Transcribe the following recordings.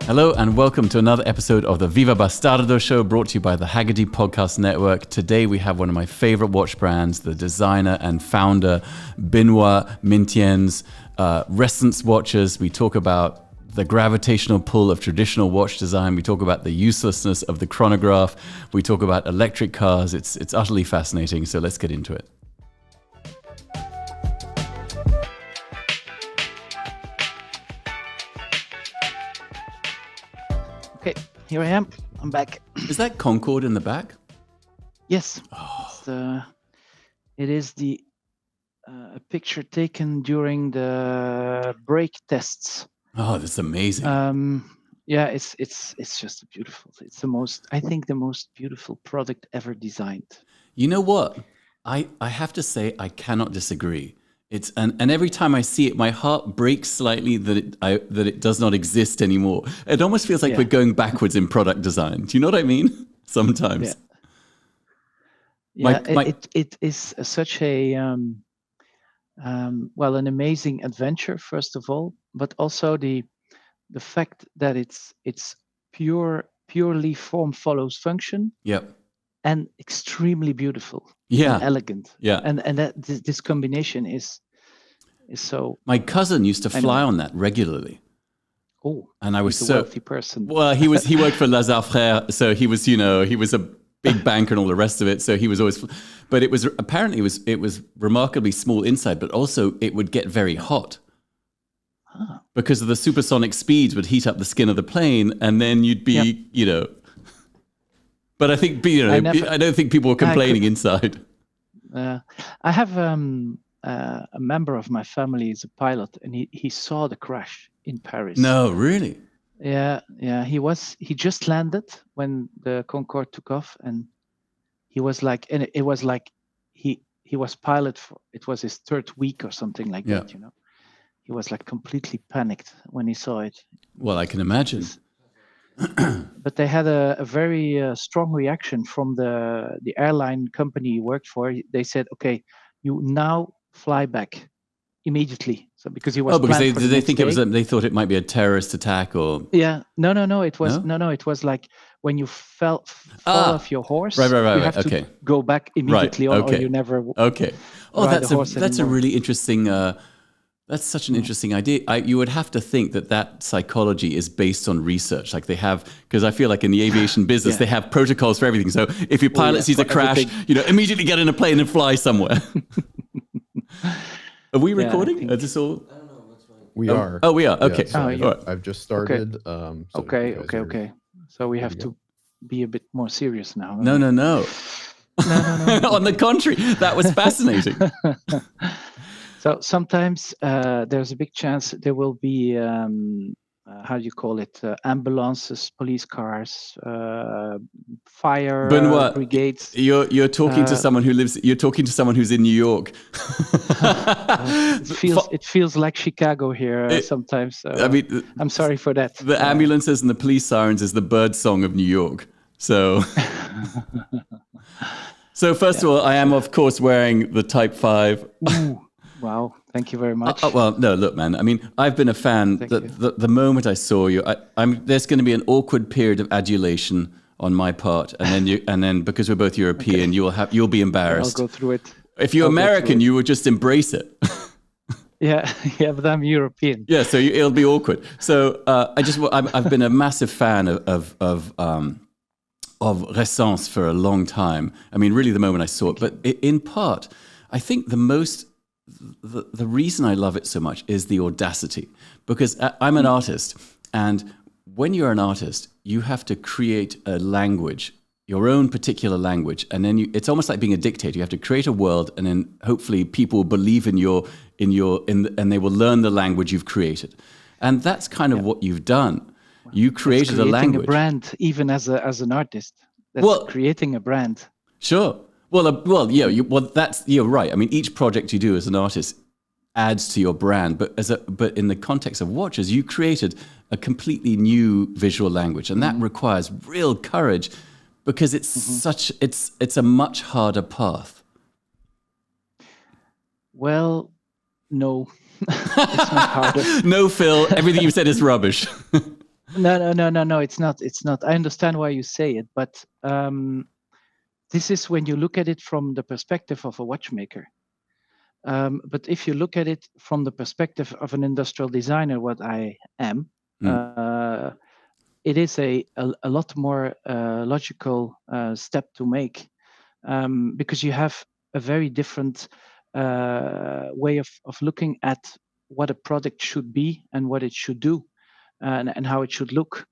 Hello and welcome to another episode of the Viva Bastardo show, brought to you by the Hagerty podcast network. Today we have one of my favorite watch brands, the designer and founder Benoit Mintiens, Ressence Watches. We talk about the gravitational pull of traditional watch design. We talk about the uselessness of the chronograph. We talk about electric cars. It's utterly fascinating. So let's get into it. Okay, here I am. I'm back. Is that Concorde in the back? Yes. Oh. It is a picture taken during the brake tests. Oh, that's amazing. Yeah, it's just beautiful. It's the most beautiful product ever designed. You know what? I have to say I cannot disagree. It's and every time I see it, my heart breaks slightly that it does not exist anymore. It almost feels like we're going backwards in product design. Do you know what I mean? Sometimes. Yeah. It is such a an amazing adventure, first of all, but also the fact that it's purely form follows function. Yep. And extremely beautiful. Yeah. And elegant. Yeah. And that this combination is so. My cousin used to fly on that regularly. Oh. And I was a wealthy person. Well, he worked for Lazare Frères, so he was a big banker and all the rest of it. So he was always, but it was apparently it was remarkably small inside, but also it would get very hot. Because of the supersonic speeds would heat up the skin of the plane, and then you'd be, But I think, I don't think people were complaining inside. I have a member of my family is a pilot, and he saw the crash in Paris. No, really? Yeah. He just landed when the Concorde took off, and he was like, and it was like he was pilot for, it was his third week or something like that, He was like completely panicked when he saw it. Well, I can imagine. But they had a very strong reaction from the airline company he worked for. They said, "Okay, you now fly back immediately." So because he was they think it was they thought it might be a terrorist attack or no it was no it was like when you fall off your horse, right, you have to go back immediately, or you never that's a really interesting. That's such an interesting idea. You would have to think that psychology is based on research. Like they have, because I feel like in the aviation business, they have protocols for everything. So if your pilot sees a crash, immediately get in a plane and fly somewhere. Are we recording? Is this all? I don't know what's wrong. We are. Oh, we are. Okay. So I've just started. Okay. Okay. So we have to be a bit more serious now. No. No. On the contrary, that was fascinating. So sometimes there's a big chance there will be ambulances, police cars, fire Benoit, brigades. You're talking to someone who lives. You're talking to someone who's in New York. It feels like Chicago here sometimes. So I'm sorry for that. The ambulances and the police sirens is the bird song of New York. So. So first of all, I am of course wearing the Type 5. Ooh. Wow, thank you very much. Well, no, look, man. I mean, I've been a fan. The moment I saw you, there's going to be an awkward period of adulation on my part, and then because we're both European, you'll be embarrassed. I'll go through it. If you're American, you would just embrace it. Yeah, but I'm European. Yeah, so it'll be awkward. So I've been a massive fan of Ressence for a long time. I mean, really, the moment I saw it, but in part, I think the reason I love it so much is the audacity, because I'm an artist, and when you're an artist, you have to create a language, your own particular language, and then it's almost like being a dictator. You have to create a world, and then hopefully people will believe in and they will learn the language you've created, and that's kind of what you've done. You created a language, a brand, even as an artist. That's creating a brand. Sure. You're right. I mean, each project you do as an artist adds to your brand, but in the context of watches, you created a completely new visual language, and that requires real courage, because it's a much harder path. Well, no, it's not harder. No, Phil, everything you've said is rubbish. No. It's not. It's not. I understand why you say it, but this is when you look at it from the perspective of a watchmaker. But if you look at it from the perspective of an industrial designer, what I am, it is a lot more logical step to make, because you have a very different way of looking at what a product should be and what it should do, and how it should look.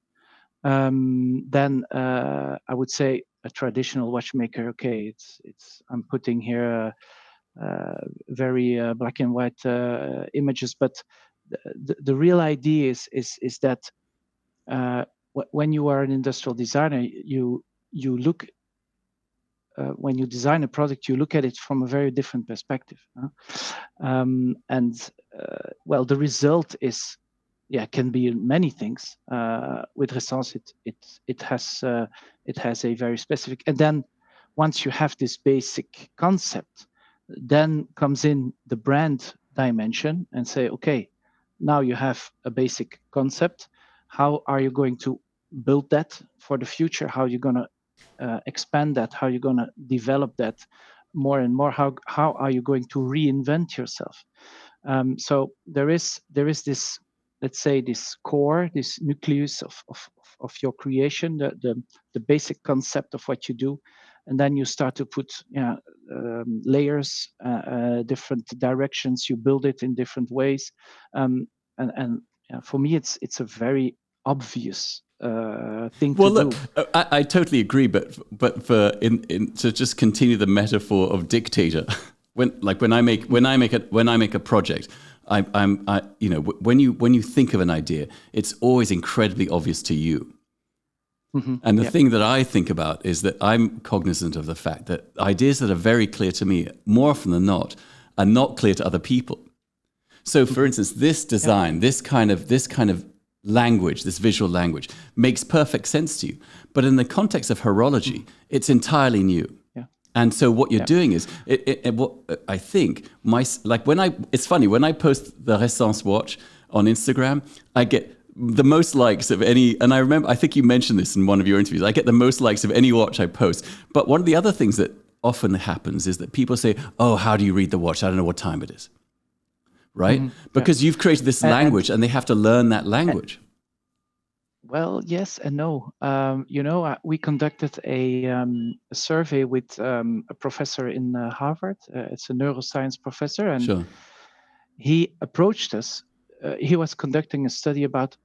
Then I would say a traditional watchmaker. Okay, I'm putting here very black and white images, but the real idea is that when you are an industrial designer, you look when you design a product, you look at it from a very different perspective, and well, the result is, can be many things. With Ressence, it has a very specific, and then once you have this basic concept, then comes in the brand dimension and say, okay, now you have a basic concept. How are you going to build that for the future? How are you going to expand that? How are you going to develop that more and more? How are you going to reinvent yourself? So there is this, let's say, this core, this nucleus of your creation, the basic concept of what you do, and then you start to put layers, different directions. You build it in different ways, and for me, it's a very obvious thing to look, do. I totally agree, but for to just continue the metaphor of dictator, when I make a project, when you think of an idea, it's always incredibly obvious to you. Mm-hmm. And the thing that I think about is that I'm cognizant of the fact that ideas that are very clear to me, more often than not, are not clear to other people. So, for instance, this design, this kind of language, this visual language, makes perfect sense to you. But in the context of horology, it's entirely new. Yeah. And so what you're doing is, what I think, it's funny, when I post the Ressence watch on Instagram, I get the most likes of any, and I think you mentioned this in one of your interviews, I get the most likes of any watch I post. But one of the other things that often happens is that people say, oh, how do you read the watch? I don't know what time it is. Right? Mm-hmm. Because you've created this language and they have to learn that language. Well, yes and no. We conducted a survey with a professor in Harvard. It's a neuroscience professor. And he approached us. He was conducting a study about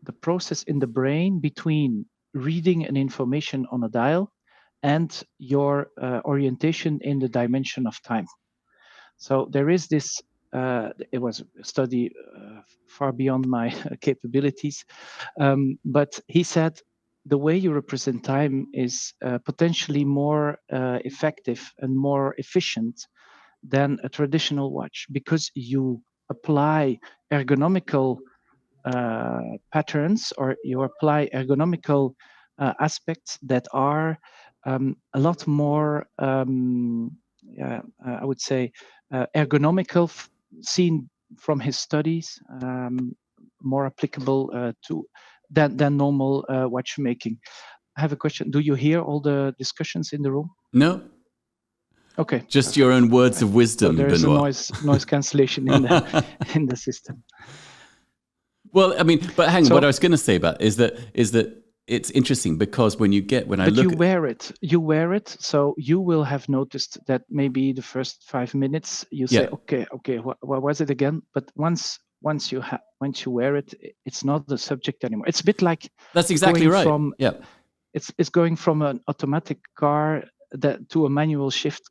the process in the brain between reading an information on a dial and your orientation in the dimension of time. So there is this, it was a study far beyond my capabilities, but he said the way you represent time is potentially more effective and more efficient than a traditional watch, because you apply ergonomical patterns, or you apply ergonomical aspects that are a lot more, I would say, ergonomical, seen from his studies, more applicable to than normal watchmaking. I have a question. Do you hear all the discussions in the room? No. Okay. Just your own words of wisdom, so there's Benoit. a noise cancellation in the system. Well, I mean, but hang on. What I was going to say about is that it's interesting because when you wear it, so you will have noticed that maybe the first 5 minutes you say, okay, what was it again? But once you wear it, it's not the subject anymore. It's a bit like that's exactly right. It's going from an automatic car to a manual shift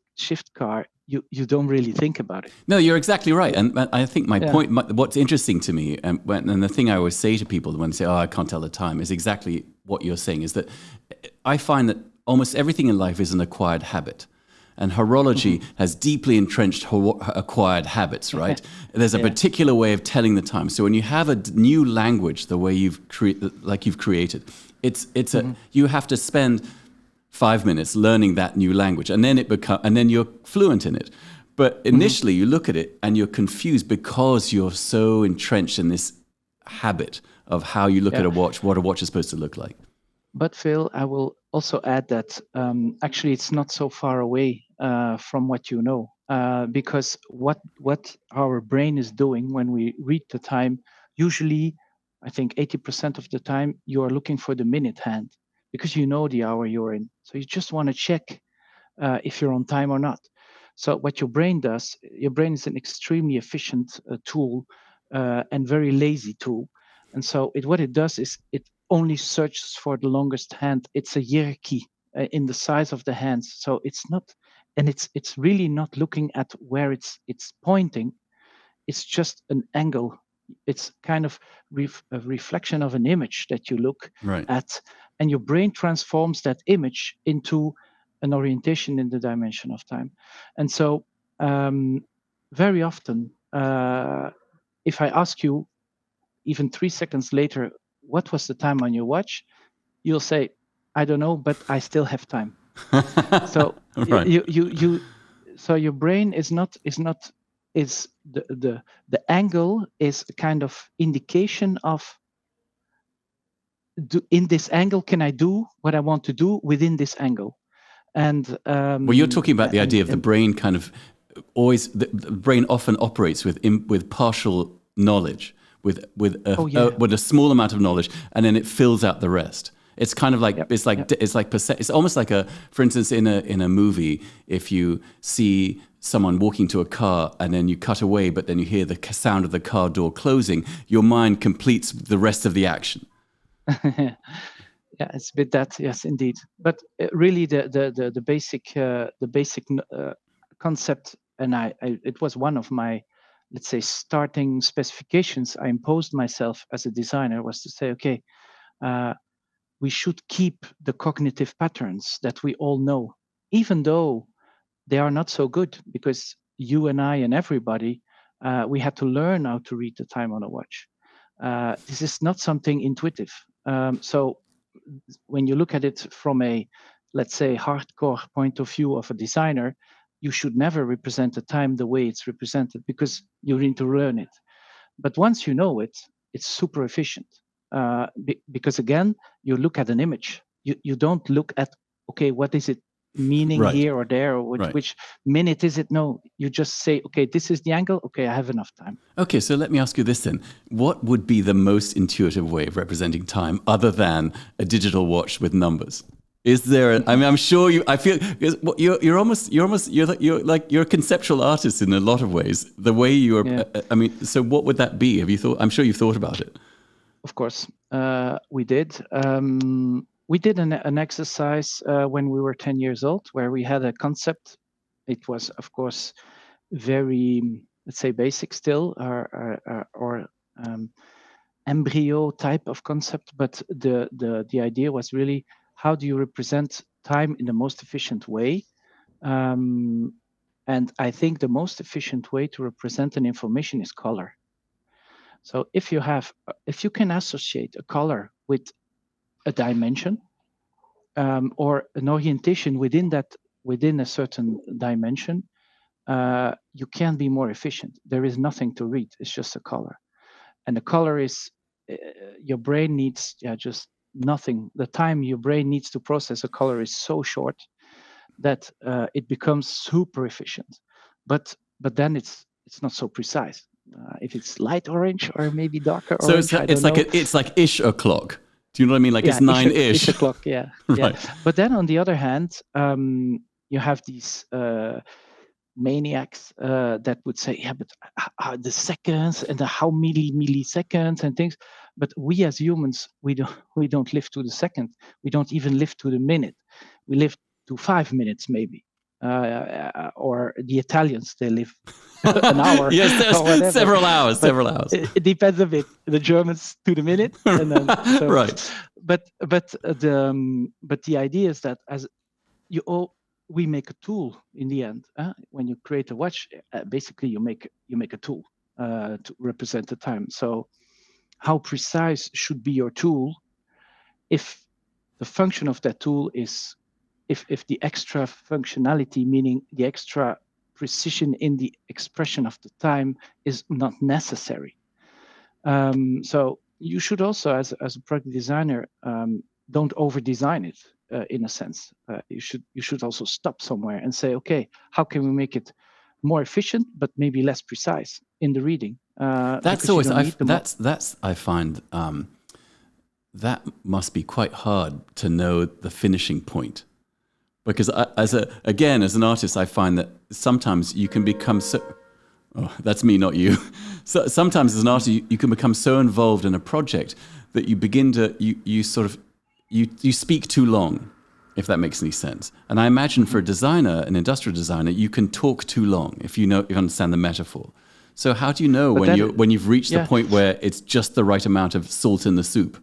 car. You don't really think about it. No, you're exactly right. And I think my point, what's interesting to me, and the thing I always say to people when they say, oh, I can't tell the time, is exactly what you're saying, is that I find that almost everything in life is an acquired habit. And horology has deeply entrenched acquired habits, right? There's a particular way of telling the time. So when you have a new language, the way you've created, you have to spend 5 minutes learning that new language, and then you're fluent in it. But initially, you look at it and you're confused because you're so entrenched in this habit of how you look at a watch, what a watch is supposed to look like. But Phil, I will also add that actually it's not so far away from what you know, because what our brain is doing when we read the time, usually, I think 80% of the time, you are looking for the minute hand because you know the hour you're in. So you just want to check if you're on time or not. So what your brain does, your brain is an extremely efficient tool and very lazy tool. And so what it does is it only searches for the longest hand. It's a hierarchy in the size of the hands. So it's not, and it's really not looking at where it's pointing. It's just an angle. It's kind of a reflection of an image that you look at, and your brain transforms that image into an orientation in the dimension of time. And so very often, if I ask you even 3 seconds later, what was the time on your watch? You'll say, I don't know, but I still have time. So so your brain is the angle is a kind of indication of in this angle, can I do what I want to do within this angle? And well, you're talking about the idea of the brain kind of always, the brain often operates with partial knowledge, with a small amount of knowledge, and then it fills out the rest. It's kind of like it's almost like for instance, in a movie, if you see someone walking to a car and then you cut away, but then you hear the sound of the car door closing, your mind completes the rest of the action. Yeah, it's a bit that, yes, indeed. But really, the basic concept, and it was one of my, let's say, starting specifications I imposed myself as a designer, was to say, okay, we should keep the cognitive patterns that we all know, even though they are not so good, because you and I and everybody, we had to learn how to read the time on a watch. This is not something intuitive. So when you look at it from a, let's say, hardcore point of view of a designer, you should never represent the time the way it's represented, because you need to learn it. But once you know it, it's super efficient. Because again, you look at an image. You don't look at, okay, what is it meaning here or there, or which minute is it? No, you just say, okay, this is the angle. Okay, I have enough time. Okay, so let me ask you this then. What would be the most intuitive way of representing time other than a digital watch with numbers? Is there? I mean, I'm sure you. I feel you're a conceptual artist in a lot of ways. The way you're. Yeah. I mean, so what would that be? Have you thought? I'm sure you've thought about it. Of course, we did. We did an exercise when we were 10 years old, where we had a concept. It was, of course, very, let's say, basic still, or embryo type of concept. But the idea was really, how do you represent time in the most efficient way? And I think the most efficient way to represent an information is color. So if you can associate a color with a dimension or an orientation within a certain dimension, you can be more efficient. There is nothing to read; it's just a color, and the color is your brain needs just nothing. The time your brain needs to process a color is so short that it becomes super efficient. But then it's not so precise. If it's light orange or maybe darker orange, it's like ish o'clock. Do you know what I mean? Like it's 9-ish. Ish o'clock, yeah. Right. Yeah. But then on the other hand, you have these maniacs that would say, yeah, but the seconds and the how milliseconds and things. But we as humans, we don't live to the second. We don't even live to the minute. We live to 5 minutes maybe. Or the Italians, they live an hour. Yes, there's several hours. It depends a bit. The Germans to the minute, and then right. But the idea is that we make a tool in the end. When you create a watch, basically you make a tool to represent the time. So how precise should be your tool if the function of that tool is if the extra functionality, meaning the extra precision in the expression of the time, is not necessary. So you should also, as a product designer, don't over design it. In a sense, you should also stop somewhere and say, okay, how can we make it more efficient, but maybe less precise in the reading? That's always that's I find that must be quite hard to know the finishing point, because as an artist, I find that sometimes you can become so. Oh, that's me, not you. So sometimes as an artist, you can become so involved in a project that you begin to you speak too long, if that makes any sense. And I imagine for a designer, an industrial designer, you can talk too long if you understand the metaphor. So how do you know when you've reached the point where it's just the right amount of salt in the soup?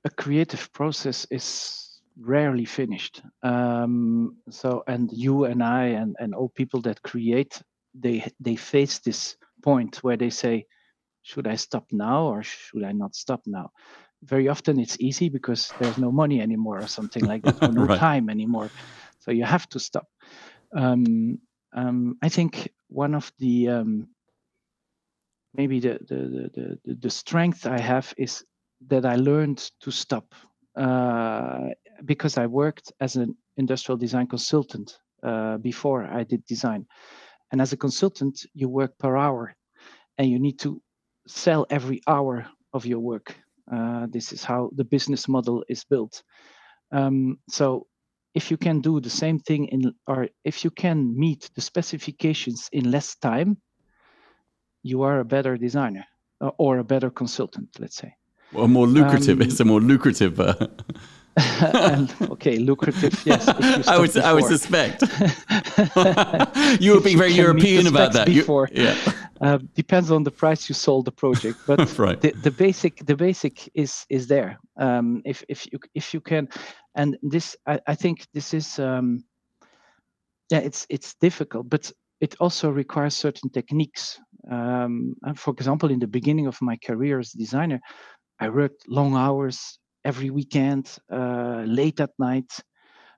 A creative process is rarely finished. So, and you and I and all people that create, they face this point where they say, should I stop now or should I not stop now? Very often it's easy because there's no money anymore or something like that, or no right. time anymore. So you have to stop. I think one of the maybe the strength I have is that I learned to stop because I worked as an industrial design consultant before I did design. And as a consultant, you work per hour and you need to sell every hour of your work. This is how the business model is built. So if you can do the same thing or if you can meet the specifications in less time, you are a better designer or a better consultant, let's say. Well, more lucrative. It's a more lucrative. And okay, lucrative. Yes, if you stop I would suspect. You were being very European about that. Before. Depends on the price you sold the project, but right. the basic is there. If you can, and this I think this is it's difficult, but it also requires certain techniques. And for example, in the beginning of my career as a designer, I worked long hours every weekend, late at night.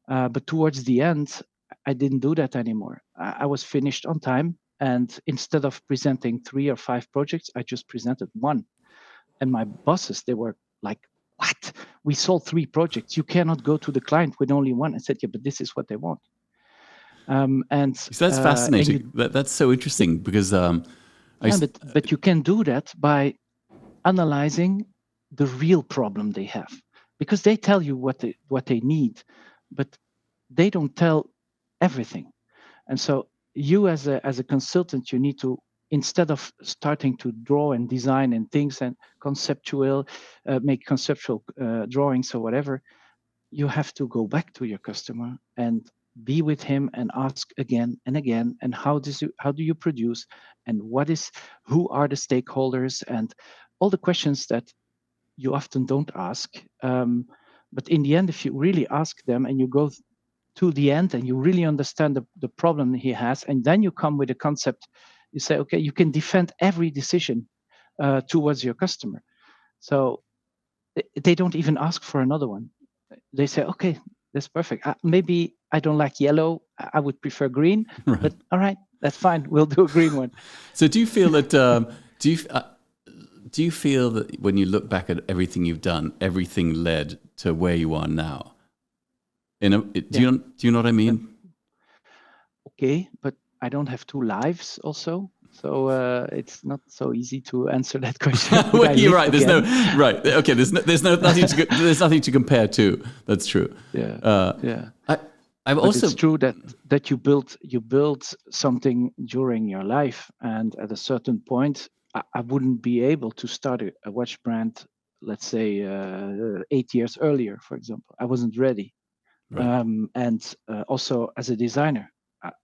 But towards the end, I didn't do that anymore. I was finished on time. And instead of presenting 3 or 5 projects, I just presented one. And my bosses, they were like, what? We sold 3 projects. You cannot go to the client with only one. I said, yeah, but this is what they want. And so that's fascinating. That's so interesting because but you can do that by analyzing the real problem they have, because they tell you what they need, but they don't tell everything. And so you as a consultant, you need to, instead of starting to draw and design and things and make conceptual drawings or whatever, you have to go back to your customer and be with him and ask again and again, and how do you produce, and who are the stakeholders, and all the questions that you often don't ask. But in the end, if you really ask them and you go to the end and you really understand the problem he has, and then you come with a concept, you say, okay, you can defend every decision towards your customer. So they don't even ask for another one. They say, okay, that's perfect. Maybe I don't like yellow. I would prefer green, right. But all right, that's fine. We'll do a green one. So do you feel that, do you feel that when you look back at everything you've done, everything led to where you are now? Do you know what I mean? Okay, but I don't have 2 lives also. So it's not so easy to answer that question. Well, you're right. There's right. Okay. There's nothing to compare to. That's true. Yeah. I've also. It's true that you build something during your life, and at a certain point, I wouldn't be able to start a watch brand. Let's say 8 years earlier, for example. I wasn't ready. Right. And also as a designer,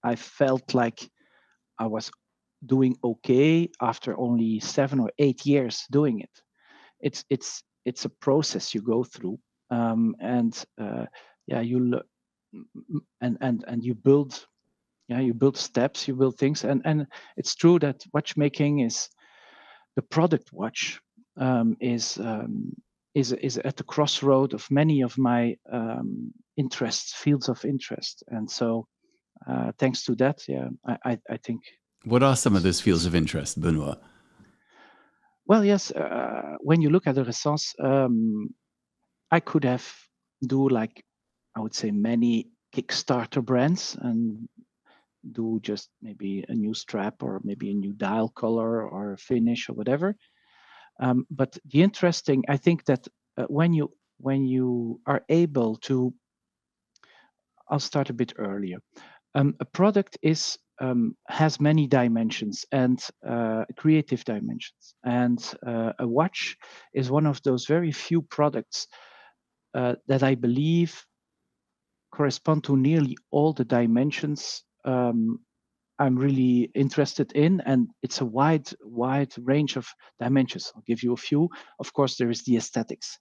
I felt like I was doing okay after only 7 or 8 years doing it. It's a process you go through, and you you build steps, you build things, and it's true that watchmaking is the product watch is at the crossroad of many of my fields of interest, and so thanks to that, I think. What are some of those fields of interest, Benoit? Well, yes. When you look at the Ressence, I could have do like, I would say, many Kickstarter brands and do just maybe a new strap or maybe a new dial color or a finish or whatever. But the interesting, I think that when you are able to, I'll start a bit earlier. A product has many dimensions and creative dimensions, and a watch is one of those very few products that I believe correspond to nearly all the dimensions I'm really interested in, and it's a wide range of dimensions. I'll give you a few. Of course, there is the aesthetics.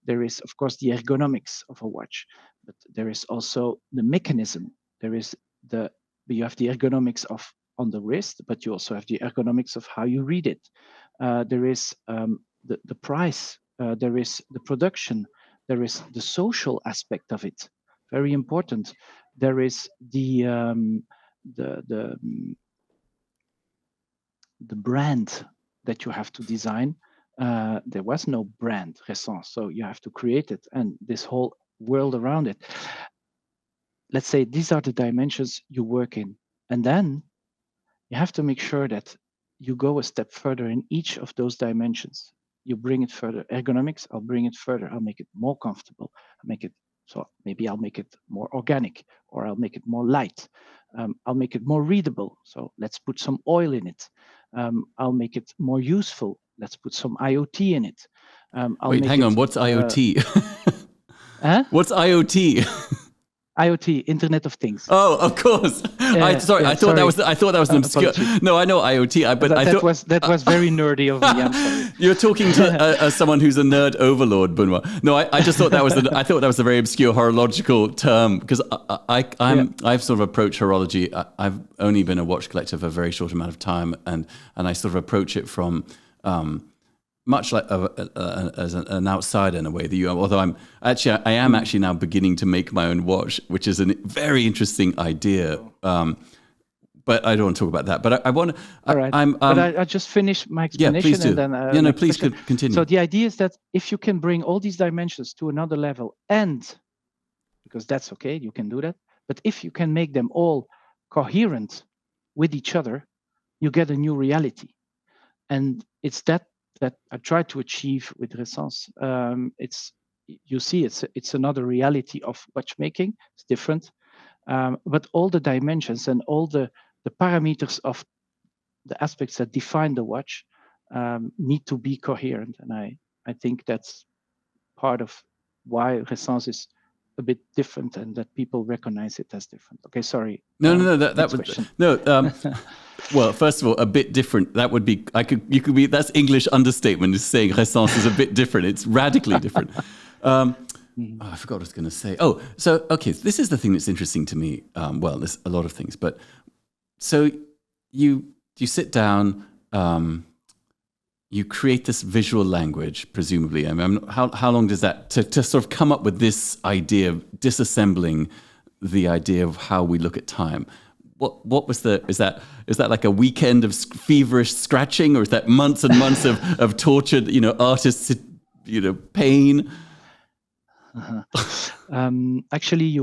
There is, of course, the ergonomics of a watch, but there is also the mechanism. There is you have the ergonomics of on the wrist, but you also have the ergonomics of how you read it. There is the price. There is the production. There is the social aspect of it. Very important. There is the brand that you have to design. There was no brand Ressence, so you have to create it and this whole world around it. Let's say these are the dimensions you work in, and then you have to make sure that you go a step further in each of those dimensions. You bring it further. Ergonomics, I'll bring it further. I'll make it more comfortable. So maybe I'll make it more organic, or I'll make it more light. I'll make it more readable. So let's put some oil in it. I'll make it more useful. Let's put some IoT in it. Wait, hang on. What's IoT? What's IoT? IoT, Internet of Things. Oh, of course. I thought that was an obscure. Apologies. No, I know IoT, but that was very nerdy of me. I'm sorry. You're talking to someone who's a nerd overlord, Benoit. No, I just thought that was a very obscure horological term, because I've sort of approached horology. I've only been a watch collector for a very short amount of time, and I sort of approach it from much like as an outsider in a way that you are. Although I am actually now beginning to make my own watch, which is a very interesting idea. But I don't want to talk about that. But I want to. All right. I just finished my explanation. Yeah, please do. And then, please continue. So the idea is that if you can bring all these dimensions to another level, and because that's okay, you can do that. But if you can make them all coherent with each other, you get a new reality, and it's that I try to achieve with Ressence. It's another reality of watchmaking. It's different, but all the dimensions and all the parameters of the aspects that define the watch need to be coherent, and I think that's part of why Ressence is a bit different and that people recognize it as different. Okay, sorry. No. That was no. Well, first of all, a bit different. That would be you could be. That's English understatement. Is saying Ressence is a bit different. It's radically different. I forgot what I was going to say. Oh, so okay. This is the thing that's interesting to me. Well, there's a lot of things, but so you sit down. You create this visual language, presumably. I mean, how long does that to sort of come up with this idea of disassembling the idea of how we look at time? What was is that like a weekend of feverish scratching, or is that months and months of tortured artists pain? Actually,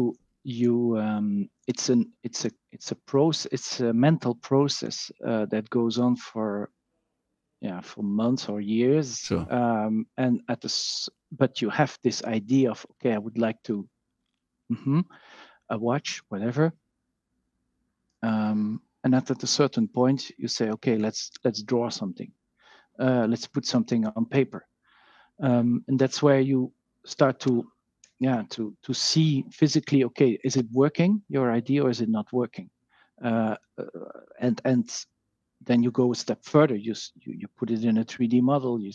it's a process. It's a mental process that goes on for months or years. Sure. But you have this idea of, okay, I would like to a watch, whatever. And at a certain point, you say, okay, let's draw something. Let's put something on paper. And that's where you start to see physically, okay, is it working, your idea, or is it not working? And then you go a step further. You put it in a 3D model. You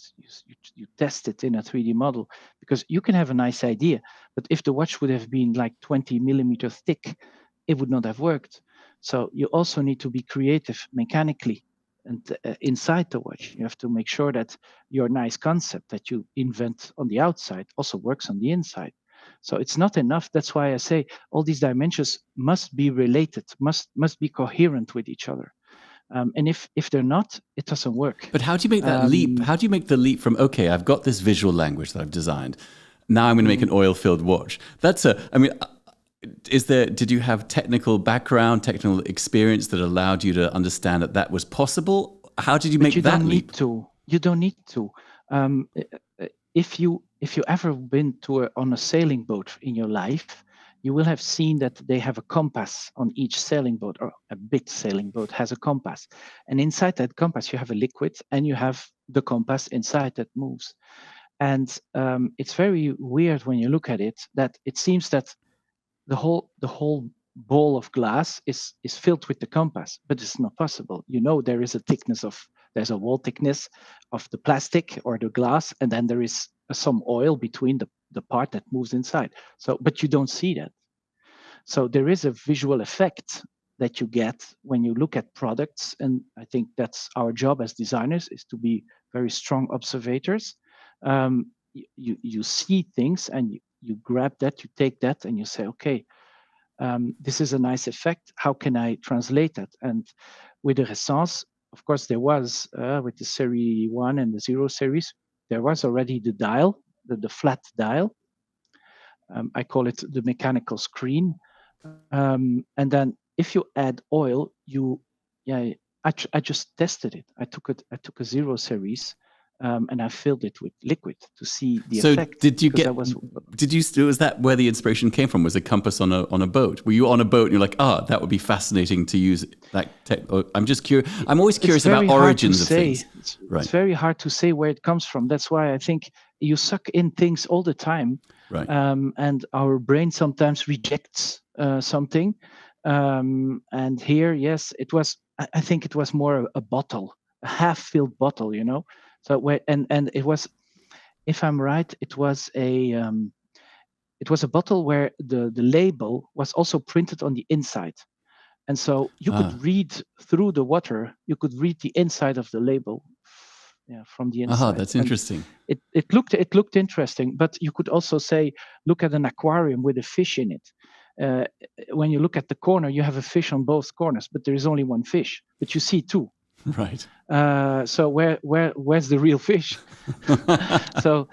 test it in a 3D model, because you can have a nice idea, but if the watch would have been like 20 millimeters thick, it would not have worked. So you also need to be creative mechanically and inside the watch. You have to make sure that your nice concept that you invent on the outside also works on the inside. So it's not enough. That's why I say all these dimensions must be related, must be coherent with each other. And if they're not, it doesn't work. But how do you make that leap? How do you make the leap from, okay, I've got this visual language that I've designed. Now I'm going to make an oil-filled watch. Did you have technical background, technical experience that allowed you to understand that was possible? How did you make that leap? You don't need to. If you ever been on a sailing boat in your life, you will have seen that they have a compass on each sailing boat, or a big sailing boat has a compass. And inside that compass, you have a liquid, and you have the compass inside that moves. And it's very weird when you look at it, that it seems that the whole bowl of glass is filled with the compass, but it's not possible. There's a wall thickness of the plastic or the glass, and then there is some oil between the part that moves inside. But you don't see that. So there is a visual effect that you get when you look at products, and I think that's our job as designers, is to be very strong observators. You see things, and you grab that, you take that, and you say, okay, this is a nice effect. How can I translate that? And with the Ressence, of course, there was, with the Series 1 and the 0 series, there was already the dial, the flat dial. I call it the mechanical screen. And then if you add oil, I just tested it. I took a 0 series, and I filled it with liquid to see the effect. So was that where the inspiration came from? Was a compass on a boat? Were you on a boat and you're like, that would be fascinating to use that tech? I'm just curious. I'm always curious about origins of things. It's very hard to say where it comes from. That's why I think you suck in things all the time. Right. And our brain sometimes rejects something. And here, yes, I think it was more a bottle, a half-filled bottle, So and it was, if I'm right, it was a bottle where the label was also printed on the inside, and so you could read through the water. You could read the inside of the label, from the inside. That's interesting. And it looked interesting, but you could also say, look at an aquarium with a fish in it. When you look at the corner, you have a fish on both corners, but there is only one fish, but you see two. Right. So where's the real fish? so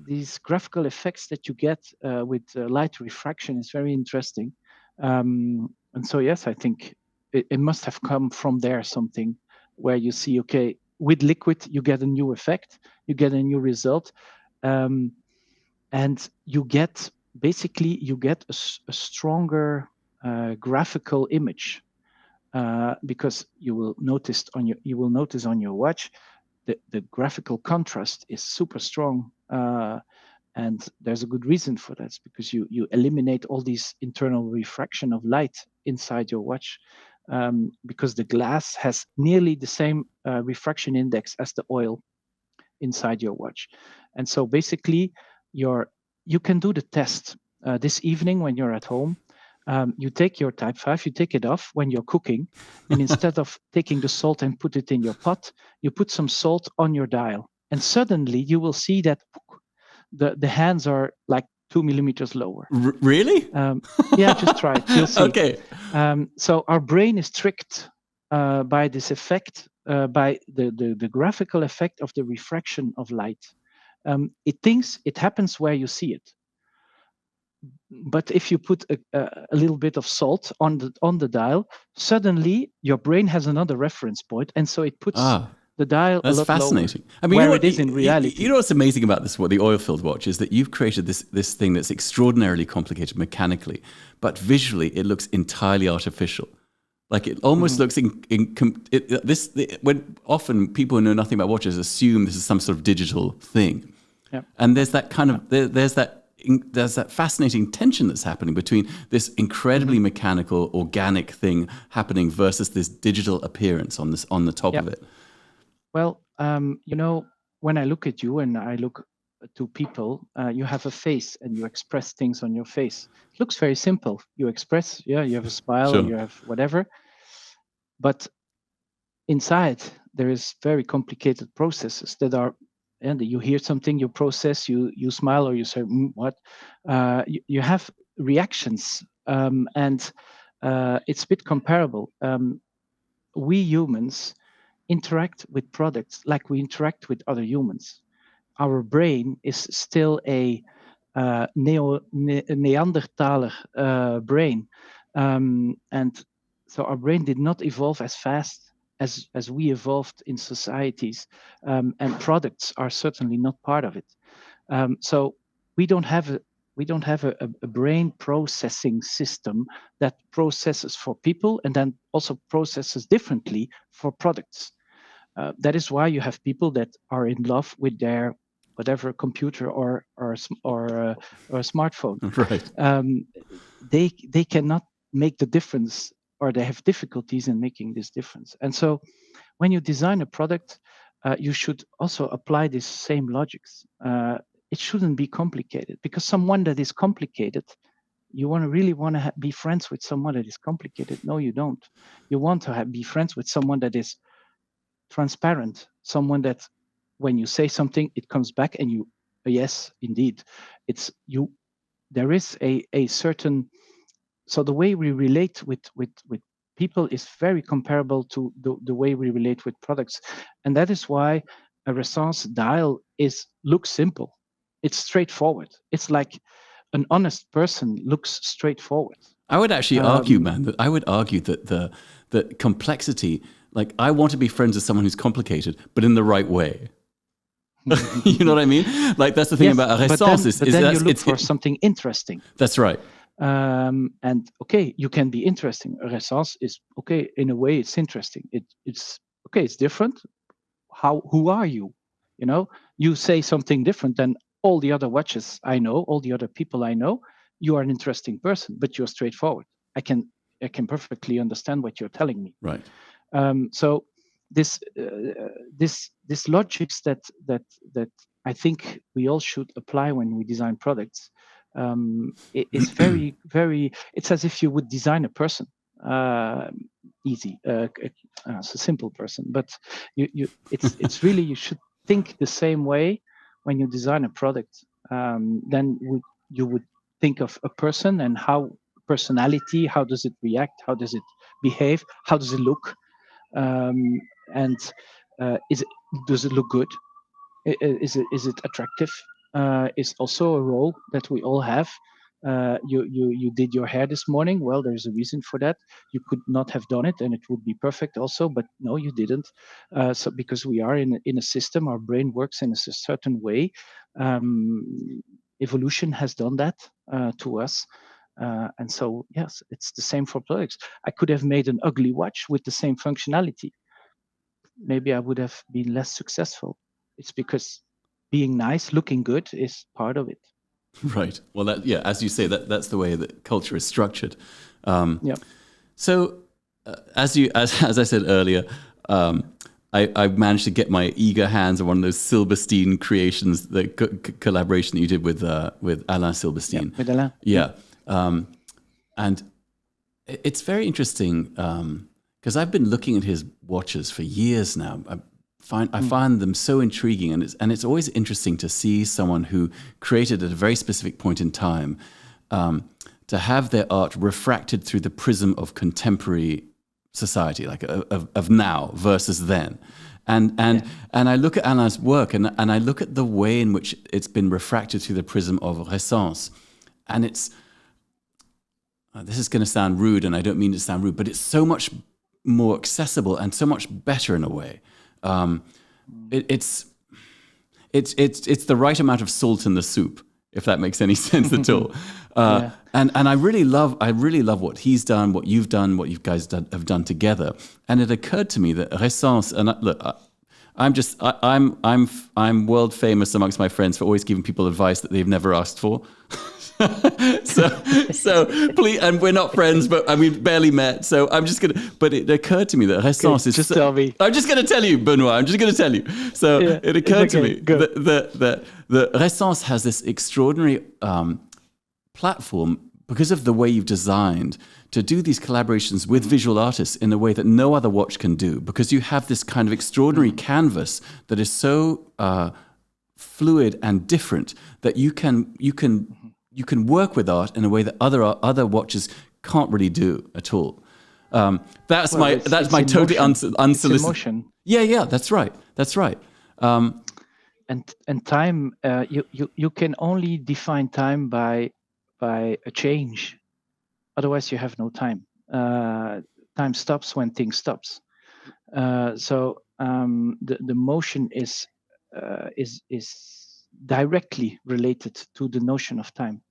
these graphical effects that you get with light refraction is very interesting. And so yes, I think it must have come from there, something where you see, okay, with liquid you get a new effect, you get a new result, and you get a stronger graphical image. Because you will notice on your watch the graphical contrast is super strong, and there's a good reason for that. It's because you eliminate all these internal refraction of light inside your watch, because the glass has nearly the same refraction index as the oil inside your watch. And so basically you can do the test this evening when you're at home. You take your Type 5, you take it off when you're cooking, and instead of taking the salt and put it in your pot, you put some salt on your dial, and suddenly you will see that the hands are like 2 millimeters lower. Really? Yeah, just try it. You'll see. Okay. So our brain is tricked by this effect, by the graphical effect of the refraction of light. It thinks it happens where you see it. But if you put a little bit of salt on the dial, suddenly your brain has another reference point, and so it puts the dial a lot lower. That's fascinating. I mean, where it is in reality. You know what's amazing about this? What the oil-filled watch is that you've created this thing that's extraordinarily complicated mechanically, but visually it looks entirely artificial. Like it almost looks when often people who know nothing about watches assume this is some sort of digital thing, and there's that kind of there's that fascinating tension that's happening between this incredibly mechanical, organic thing happening versus this digital appearance on the top of it. Well, when I look at you and I look to people, you have a face and you express things on your face. It looks very simple. You express, you have a smile, or you have whatever. But inside, there is very complicated processes that are, and you hear something, you process, you smile, or you say, what? You have reactions. And it's a bit comparable. We humans interact with products like we interact with other humans. Our brain is still a Neanderthaler brain, and so our brain did not evolve as fast as we evolved in societies, and products are certainly not part of it. So we don't have a brain processing system that processes for people and then also processes differently for products. That is why you have people that are in love with their whatever computer or a smartphone. Right. They cannot make the difference, or they have difficulties in making this difference. And so, when you design a product, you should also apply these same logics. It shouldn't be complicated, because someone that is complicated, you really want to be friends with someone that is complicated. No, you don't. You want to be friends with someone that is transparent, someone that when you say something, it comes back and you, yes, indeed, it's you. There is a certain, so the way we relate with people is very comparable to the way we relate with products. And that is why a Ressence dial looks simple. It's straightforward. It's like an honest person looks straightforward. I would actually argue, man, that I would argue that the complexity, like I want to be friends with someone who's complicated, but in the right way. You know what I mean? Like that's the thing about a Ressence. But then you look for something interesting. That's right. And okay, you can be interesting. A Ressence is okay in a way. It's interesting. It's okay. It's different. Who are you? You know, you say something different than all the other watches I know, all the other people I know. You are an interesting person, but you're straightforward. I can perfectly understand what you're telling me. Right. So this logics that I think we all should apply when we design products. It's very, very. It's as if you would design a person. Easy. It's a simple person, but it's really, you should think the same way when you design a product. Then you would think of a person and personality. How does it react? How does it behave? How does it look? And does it look good? Is it attractive? Is also a role that we all have. You did your hair this morning. Well, there's a reason for that. You could not have done it, and it would be perfect also. But no, you didn't. So because we are in a system, our brain works in a certain way. Evolution has done that to us. And so, yes, it's the same for products. I could have made an ugly watch with the same functionality. Maybe I would have been less successful. It's because being nice, looking good is part of it. Right. Well, as you say, that's the way that culture is structured. Yeah. So, as I said earlier, I managed to get my eager hands on one of those Silberstein creations, the collaboration that you did with Alain Silberstein. Yeah, with Alain. Yeah. And it's very interesting because I've been looking at his watches for years now. I find them so intriguing, and it's always interesting to see someone who created at a very specific point in time to have their art refracted through the prism of contemporary society, like of now versus then. And I look at Alain's work, and I look at the way in which it's been refracted through the prism of Ressence, and it's this is going to sound rude, and I don't mean to sound rude, but it's so much more accessible and so much better in a way. It's the right amount of salt in the soup, if that makes any sense at all. And I really love what he's done, what you've done, what you guys have done together. And it occurred to me that Ressence, and look, I'm world famous amongst my friends for always giving people advice that they've never asked for. so please, and we're not friends, but I mean barely met. So I'm just gonna. But it occurred to me that Ressence is. Just tell me. I'm just gonna tell you, Benoit. I'm just gonna tell you. So it occurred to me that Ressence has this extraordinary platform because of the way you've designed to do these collaborations with visual artists in a way that no other watch can do. Because you have this kind of extraordinary canvas that is so fluid and different that you can work with art in a way that other watches can't really do at all. That's my totally unsolicited. It's emotion. Yeah, that's right. And time, you can only define time by a change. Otherwise, you have no time. Time stops when things stops. So the motion is directly related to the notion of time.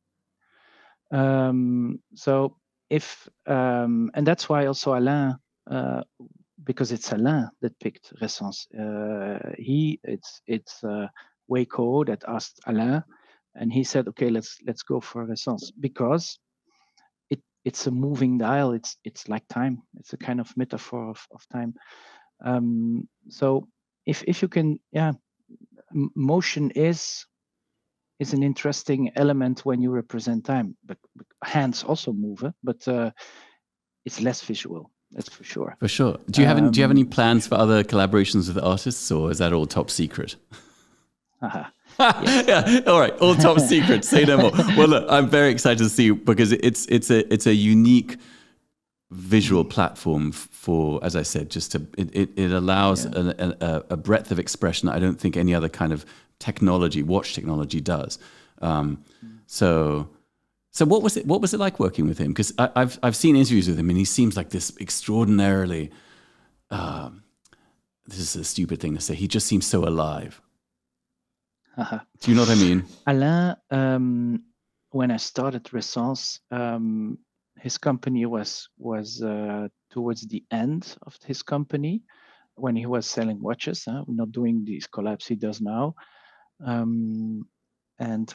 So if and that's why also Alain, because it's Alain that picked Ressence. It's Waco that asked Alain, and he said, "Okay, let's go for Ressence because it's a moving dial. It's like time. It's a kind of metaphor of time. So if you can, motion is an interesting element when you represent time. But hands also move, but it's less visual. That's for sure. For sure. Do you have any plans for other collaborations with artists, or is that all top secret? Yeah. All right. All top secret. Say no more. Well, look, I'm very excited to see because it's a unique visual platform for, as I said, just to it allows a breadth of expression that I don't think any other kind of watch technology does. So what was it like working with him? Because I've seen interviews with him, and he seems like this extraordinarily. This is a stupid thing to say. He just seems so alive. Do you know what I mean? Alain, when I started Ressence, his company was towards the end of his company when he was selling watches. Not doing these collabs he does now, and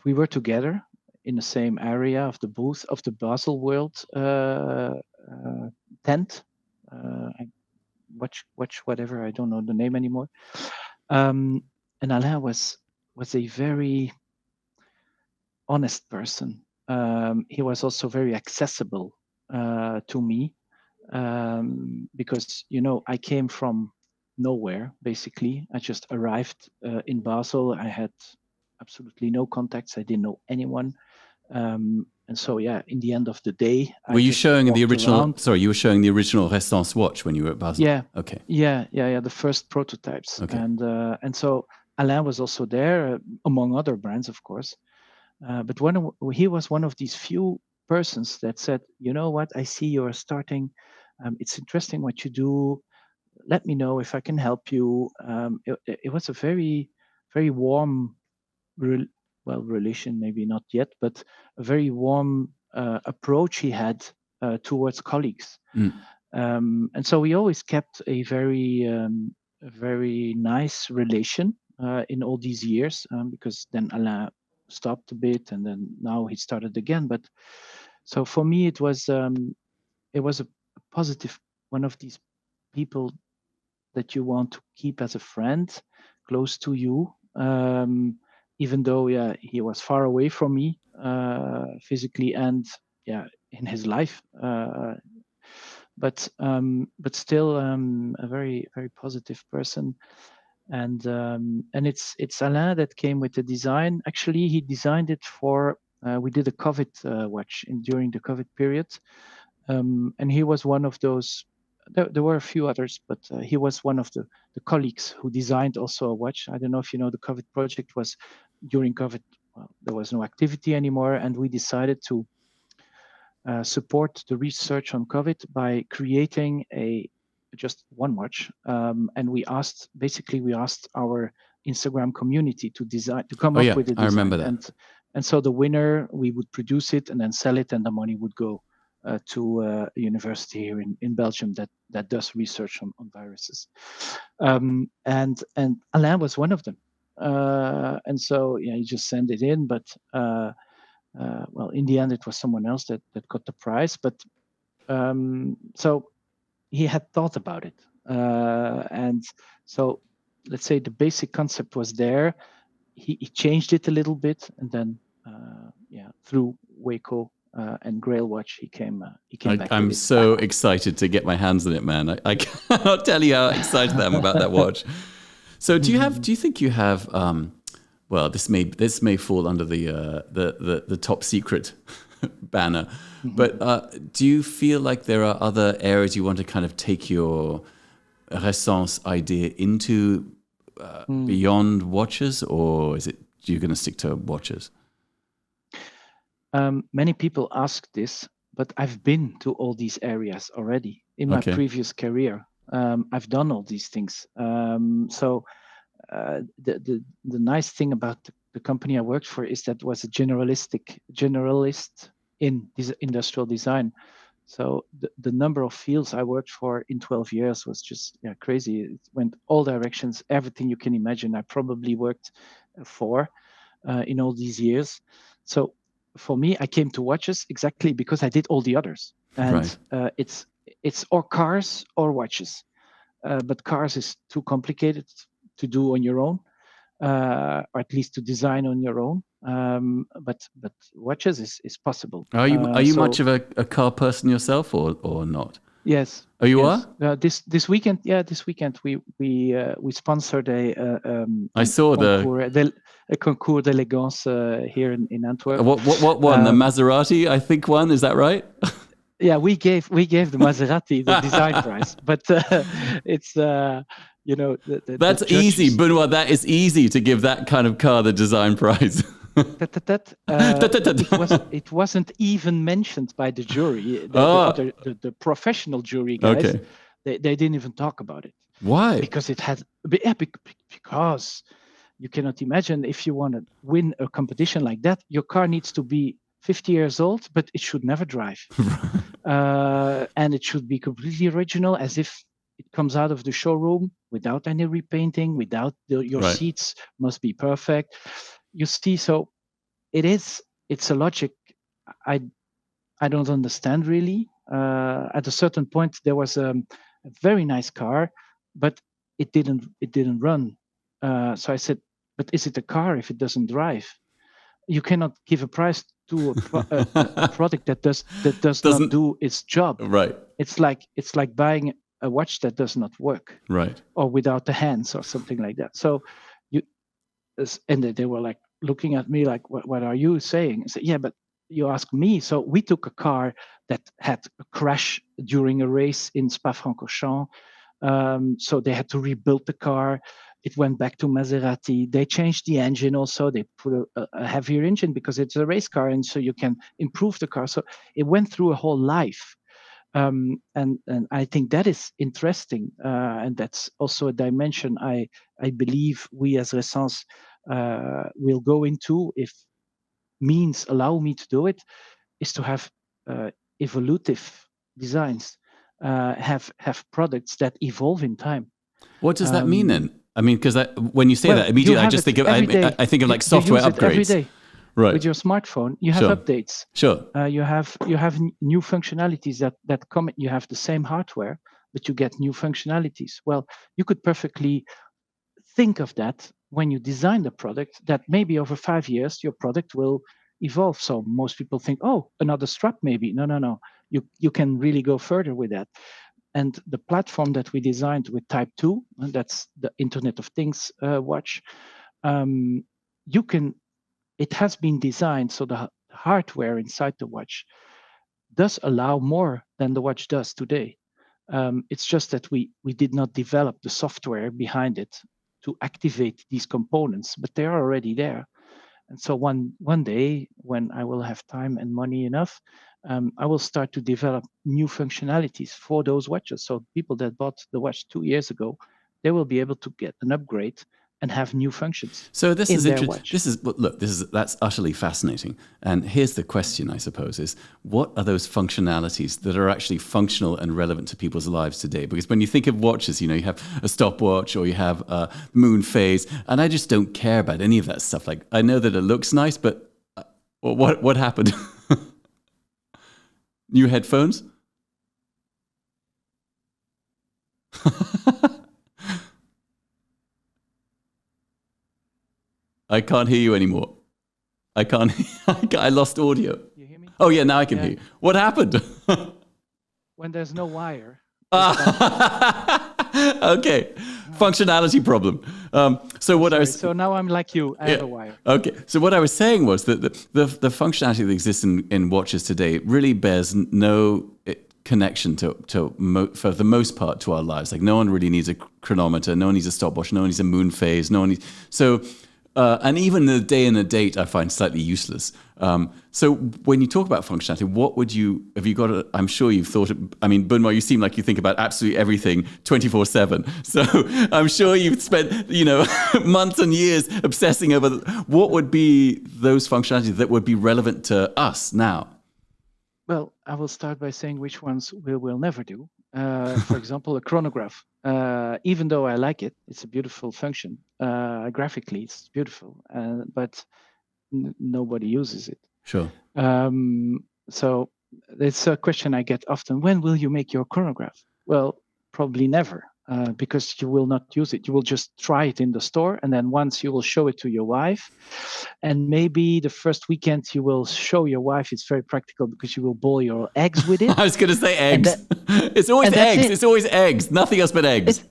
we were together in the same area of the booth of the Basel World tent. Watch whatever, I don't know the name anymore. And Alain was a very honest person. He was also very accessible to me because I came from nowhere. Basically, I just arrived in Basel. I had absolutely no contacts. I didn't know anyone. And so, in the end of the day, were you showing the original? Around. Sorry, you were showing the original Ressence watch when you were at Basel. Yeah. Okay. Yeah. The first prototypes. Okay. And so Alain was also there, among other brands, of course. But he was one of these few persons that said, "You know what? I see you're starting. It's interesting what you do. Let me know if I can help you." It was a very, very warm relation, maybe not yet, but a very warm approach he had towards colleagues. And so we always kept a very nice relation in all these years, because then Alain stopped a bit, and then now he started again. But so for me, it was a positive, one of these people that you want to keep as a friend, close to you. Even though, he was far away from me physically and in his life, but still a very, very positive person. And it's Alain that came with the design. Actually, he designed it for. We did a COVID watch during the COVID period, and he was one of those. There were a few others, but he was one of the colleagues who designed also a watch. I don't know if you know, the COVID project was during COVID. Well, there was no activity anymore, and we decided to support the research on COVID by creating just one watch. And we asked our Instagram community to come up with a design. I remember that. And so the winner, we would produce it and then sell it, and the money would go to a university here in Belgium that does research on viruses. And Alain was one of them. And so he just sent it in, but well, in the end, it was someone else that got the prize. But so he had thought about it, and so let's say the basic concept was there. He changed it a little bit, and then through Waco and Grail Watch, he came back. I'm so excited to get my hands on it, man. I cannot tell you how excited I am about that watch. So do you think you have? Well, this may fall under the top secret banner. But do you feel like there are other areas you want to kind of take your Ressence idea into beyond watches, or is it you're going to stick to watches? Many people ask this, but I've been to all these areas already in my previous career. I've done all these things. So the nice thing about the company I worked for is that was a generalist in this industrial design. So the number of fields I worked for in 12 years was just crazy. It went all directions, everything you can imagine. I probably worked for in all these years. So for me, I came to watches exactly because I did all the others. And it's or cars or watches. But cars is too complicated to do on your own, or at least to design on your own. But watches is possible. Are you much of a car person yourself, or not? Yes. Oh, you are? This weekend, this weekend we sponsored I saw a concours d'élégance here in Antwerp. What one? The Maserati, I think, one. Is that right? Yeah, we gave the Maserati the design prize, but it's that's easy, Benoit. That is easy to give that kind of car the design prize. It wasn't even mentioned by the jury. The professional jury guys, they didn't even talk about it. Why? Because it had because you cannot imagine if you want to win a competition like that, your car needs to be 50 years old, but it should never drive. And it should be completely original, as if it comes out of the showroom without any repainting, without your seats must be perfect. You see, so it's a logic I don't understand really. At a certain point, there was a very nice car, but it didn't run. So I said, but is it a car if it doesn't drive? You cannot give a prize to a product that does not do its job. Right. It's like buying a watch that does not work. Right. Or without the hands or something like that. So they were like looking at me like, what are you saying? I said, yeah, but you ask me. So we took a car that had a crash during a race in Spa-Francorchamps. So they had to rebuild the car. It went back to Maserati. They changed the engine also. They put a heavier engine because it's a race car, and so you can improve the car. So it went through a whole life. And I think that is interesting. And that's also a dimension I believe we as Ressence will go into, if means allow me to do it, is to have evolutive designs, have products that evolve in time. What does that mean then? I mean, because when you say that, immediately I just think of I think of like software upgrades. Every day. Right. With your smartphone, you have updates. Sure. You have new functionalities that come. You have the same hardware, but you get new functionalities. Well, you could perfectly think of that when you design the product, that maybe over 5 years your product will evolve. So most people think, oh, another strap maybe. No. You can really go further with that. And the platform that we designed with Type 2, and that's the Internet of Things watch, it has been designed so the hardware inside the watch does allow more than the watch does today. It's just that we did not develop the software behind it to activate these components, but they are already there. And so one day, when I will have time and money enough, I will start to develop new functionalities for those watches. So people that bought the watch 2 years ago, they will be able to get an upgrade and have new functions. So this is interesting. That's utterly fascinating. And here's the question, I suppose, is what are those functionalities that are actually functional and relevant to people's lives today? Because when you think of watches, you have a stopwatch or you have a moon phase, and I just don't care about any of that stuff. Like, I know that it looks nice, but what happened? New headphones? I can't hear you anymore. I lost audio. You hear me? Oh yeah, now I can hear you. What happened? When there's no wire. Okay, functionality problem. So what I was So now I'm like you. I have a wire. Okay. So what I was saying was that the functionality that exists in watches today really bears no connection for the most part to our lives. Like no one really needs a chronometer, no one needs a stopwatch, no one needs a moon phase, no one needs and even the day and the date I find slightly useless. So when you talk about functionality, have you got I'm sure you've thought, Benoit, you seem like you think about absolutely everything 24/7. So I'm sure you've spent, months and years obsessing over what would be those functionalities that would be relevant to us now. Well, I will start by saying which ones we will never do. For example, a chronograph. Even though I like it, it's a beautiful function. Graphically, it's beautiful, but nobody uses it. Sure. So it's a question I get often. When will you make your chronograph? Well, probably never. Because you will not use it. You will just try it in the store, and then once you will show it to your wife, and maybe the first weekend you will show your wife it's very practical because you will boil your eggs with it. I was going to say eggs. It's always eggs. It's always eggs. Nothing else but eggs.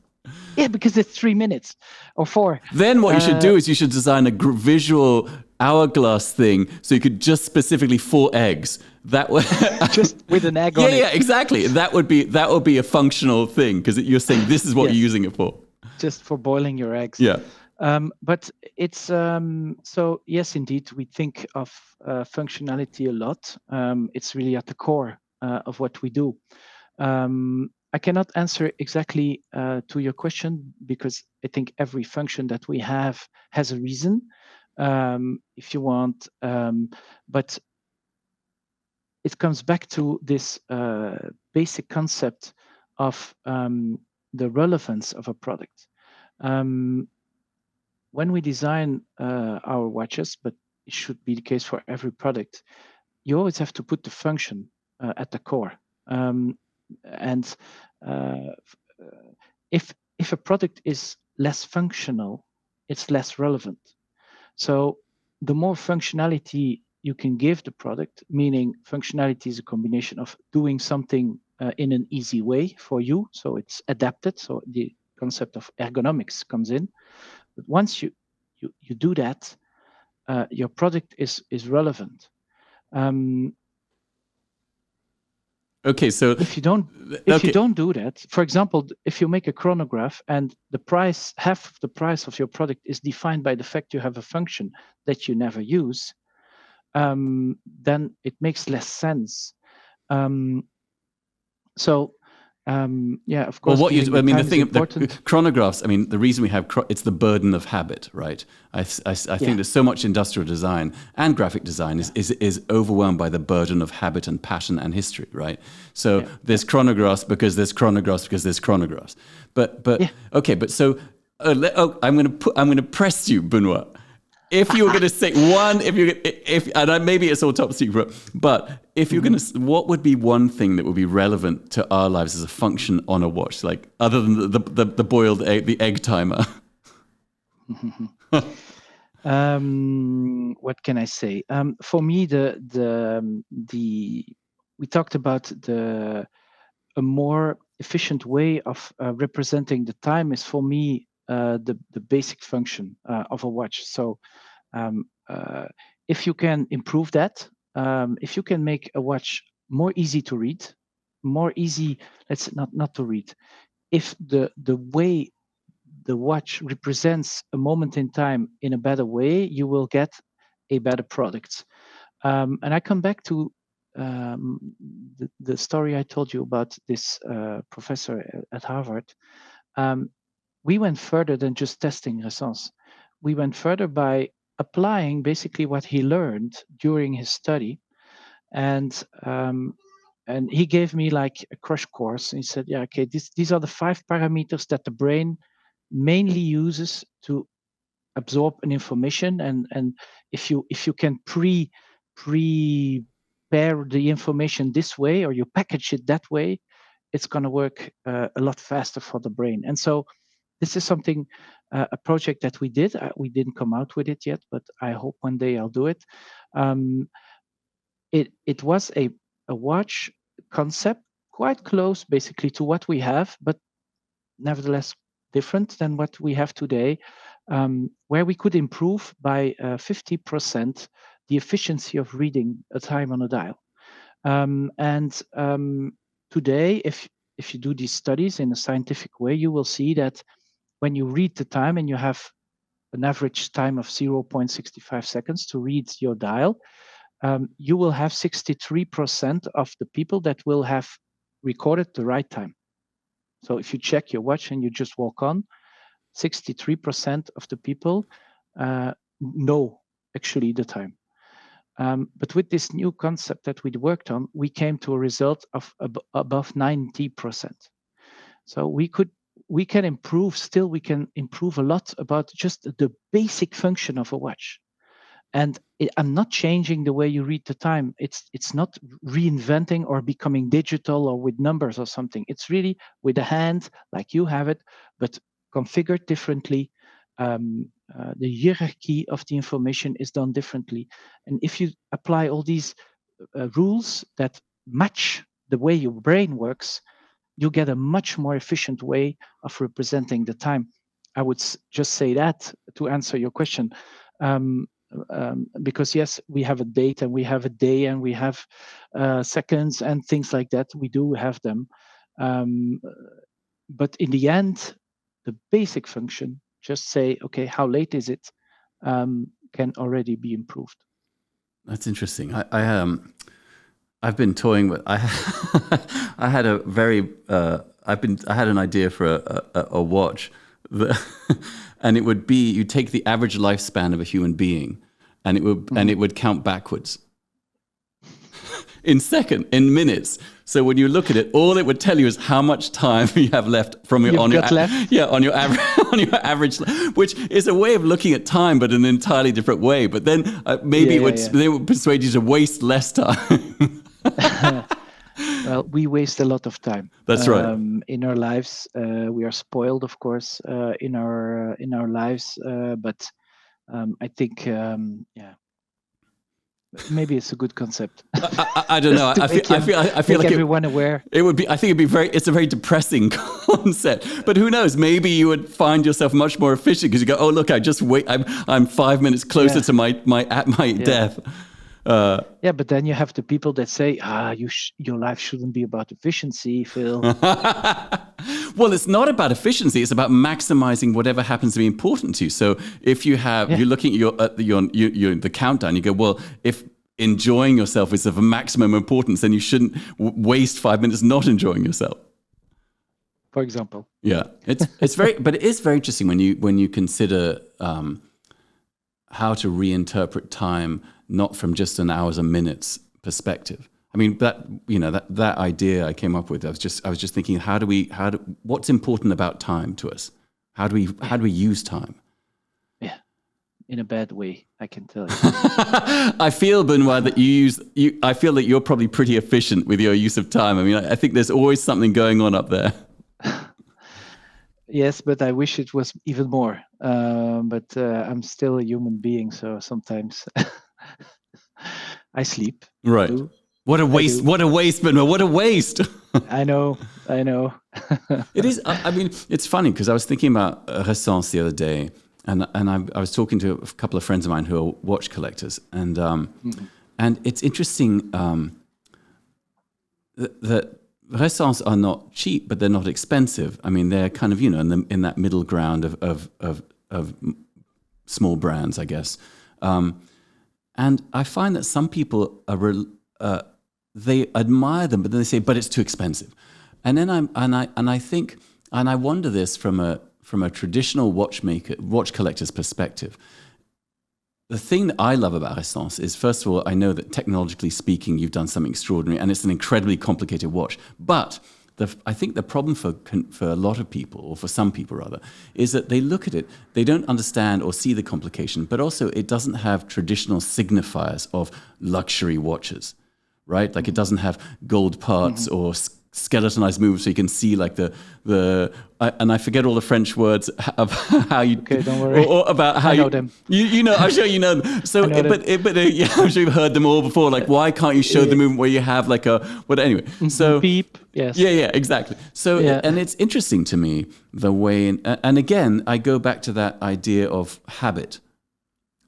Because it's 3 minutes or 4. Then what you should do is you should design a visual hourglass thing so you could just specifically for eggs. That way, just with an egg on it. Yeah, exactly. That would be a functional thing because you're saying this is what you're using it for. Just for boiling your eggs. Yeah. But it's so yes, indeed, we think of functionality a lot. It's really at the core of what we do. I cannot answer exactly to your question because I think every function that we have has a reason. If you want, but it comes back to this basic concept of the relevance of a product. When we design our watches, but it should be the case for every product, you always have to put the function at the core. If a product is less functional, it's less relevant. So the more functionality you can give the product, meaning functionality is a combination of doing something in an easy way for you, so it's adapted. So the concept of ergonomics comes in. But once you do that, your product is relevant. Okay, so if you don't do that, for example, if you make a chronograph and the price, half of the price of your product is defined by the fact you have a function that you never use, then it makes less sense. Of course. Well, the thing, the chronographs. The reason we have it's the burden of habit, right? I think there's so much industrial design and graphic design is overwhelmed by the burden of habit and pattern and history, right? So there's chronographs because there's chronographs because there's chronographs. Okay, but so I'm going to press you, Benoit. If you were going to say one, maybe it's all top secret, but if you're going to, what would be one thing that would be relevant to our lives as a function on a watch, like other than the boiled egg, the egg timer? What can I say? For me, we talked about a more efficient way of representing the time is for me the basic function of a watch. So if you can improve that, if you can make a watch more easy to read, more easy, let's not to read, if the way the watch represents a moment in time in a better way, you will get a better product. And I come back to the story I told you about this professor at Harvard. We went further than just testing Ressence. We went further by applying basically what he learned during his study. And he gave me like a crash course. He said, yeah, okay, these are the 5 parameters that the brain mainly uses to absorb an information. And if you can prepare the information this way, or you package it that way, it's going to work a lot faster for the brain. And so this is something, a project that we did. We didn't come out with it yet, but I hope one day I'll do it. It was a watch concept quite close basically to what we have, but nevertheless different than what we have today, where we could improve by 50% the efficiency of reading a time on a dial. Today, if you do these studies in a scientific way, you will see that when you read the time and you have an average time of 0.65 seconds to read your dial, you will have 63% of the people that will have recorded the right time. So if you check your watch and you just walk on, 63% of the people know actually the time. But with this new concept that we worked on, we came to a result of above 90%. So we can improve a lot about just the basic function of a watch. And I'm not changing the way you read the time. It's not reinventing or becoming digital or with numbers or something. It's really with a hand, like you have it, but configured differently. The hierarchy of the information is done differently. And if you apply all these rules that match the way your brain works, you get a much more efficient way of representing the time. I would just say that to answer your question. Because yes, we have a date and we have a day and we have seconds and things like that. We do have them. But in the end, the basic function, just say, okay, how late is it, can already be improved. That's interesting. I've been toying with. I had a very. I had an idea for a watch, and it would be you take the average lifespan of a human being, and it would count backwards in minutes. So when you look at it, all it would tell you is how much time you have left from your on your average, which is a way of looking at time, but in an entirely different way. But then maybe they would persuade you to waste less time. Well, we waste a lot of time. That's right. In our lives, we are spoiled, of course, in our lives. But I think, maybe it's a good concept. I don't know. I feel like everyone aware. It would be. I think it's a very depressing concept. But who knows? Maybe you would find yourself much more efficient because you go, oh look, I just wait. I'm 5 minutes closer to my death. But then you have the people that say, your life shouldn't be about efficiency, Phil. Well, it's not about efficiency. It's about maximizing whatever happens to be important to you. So if you have, you're looking at the countdown, you go, well, if enjoying yourself is of maximum importance, then you shouldn't waste 5 minutes not enjoying yourself. For example. Yeah, but it is very interesting when you consider how to reinterpret time, not from just an hours and minutes perspective. I mean, that idea I came up with. I was just thinking, what's important about time to us? How do we use time? Yeah, in a bad way, I can tell you. I feel, Benoit, that I feel that you're probably pretty efficient with your use of time. I mean, I think there's always something going on up there. Yes, but I wish it was even more. But I'm still a human being, so sometimes I sleep. Right. What a waste! What a waste, Benoit! What a waste! I know. It is. I mean, it's funny because I was thinking about Ressence the other day, and I was talking to a couple of friends of mine who are watch collectors, and it's interesting that Ressence are not cheap, but they're not expensive. I mean, they're kind of in that middle ground of small brands, I guess. And I find that some people they admire them, but then they say, "But it's too expensive." And then I wonder this from a traditional watch collector's perspective. The thing that I love about Ressence is, first of all, I know that technologically speaking, you've done something extraordinary, and it's an incredibly complicated watch. But I think the problem for a lot of people, or for some people rather, is that they look at it, they don't understand or see the complication, but also it doesn't have traditional signifiers of luxury watches, right? Like it doesn't have gold parts or skeletonized movement, so you can see like and I forget all the French words of how you. Okay, don't worry. Or about how I know them. You know, I'm sure you know them. So, yeah, I'm sure you've heard them all before. Like, why can't you show the movement where you have like a what? Anyway, so beep. Yes. Yeah, exactly. So, and it's interesting to me the way, and again, I go back to that idea of habit,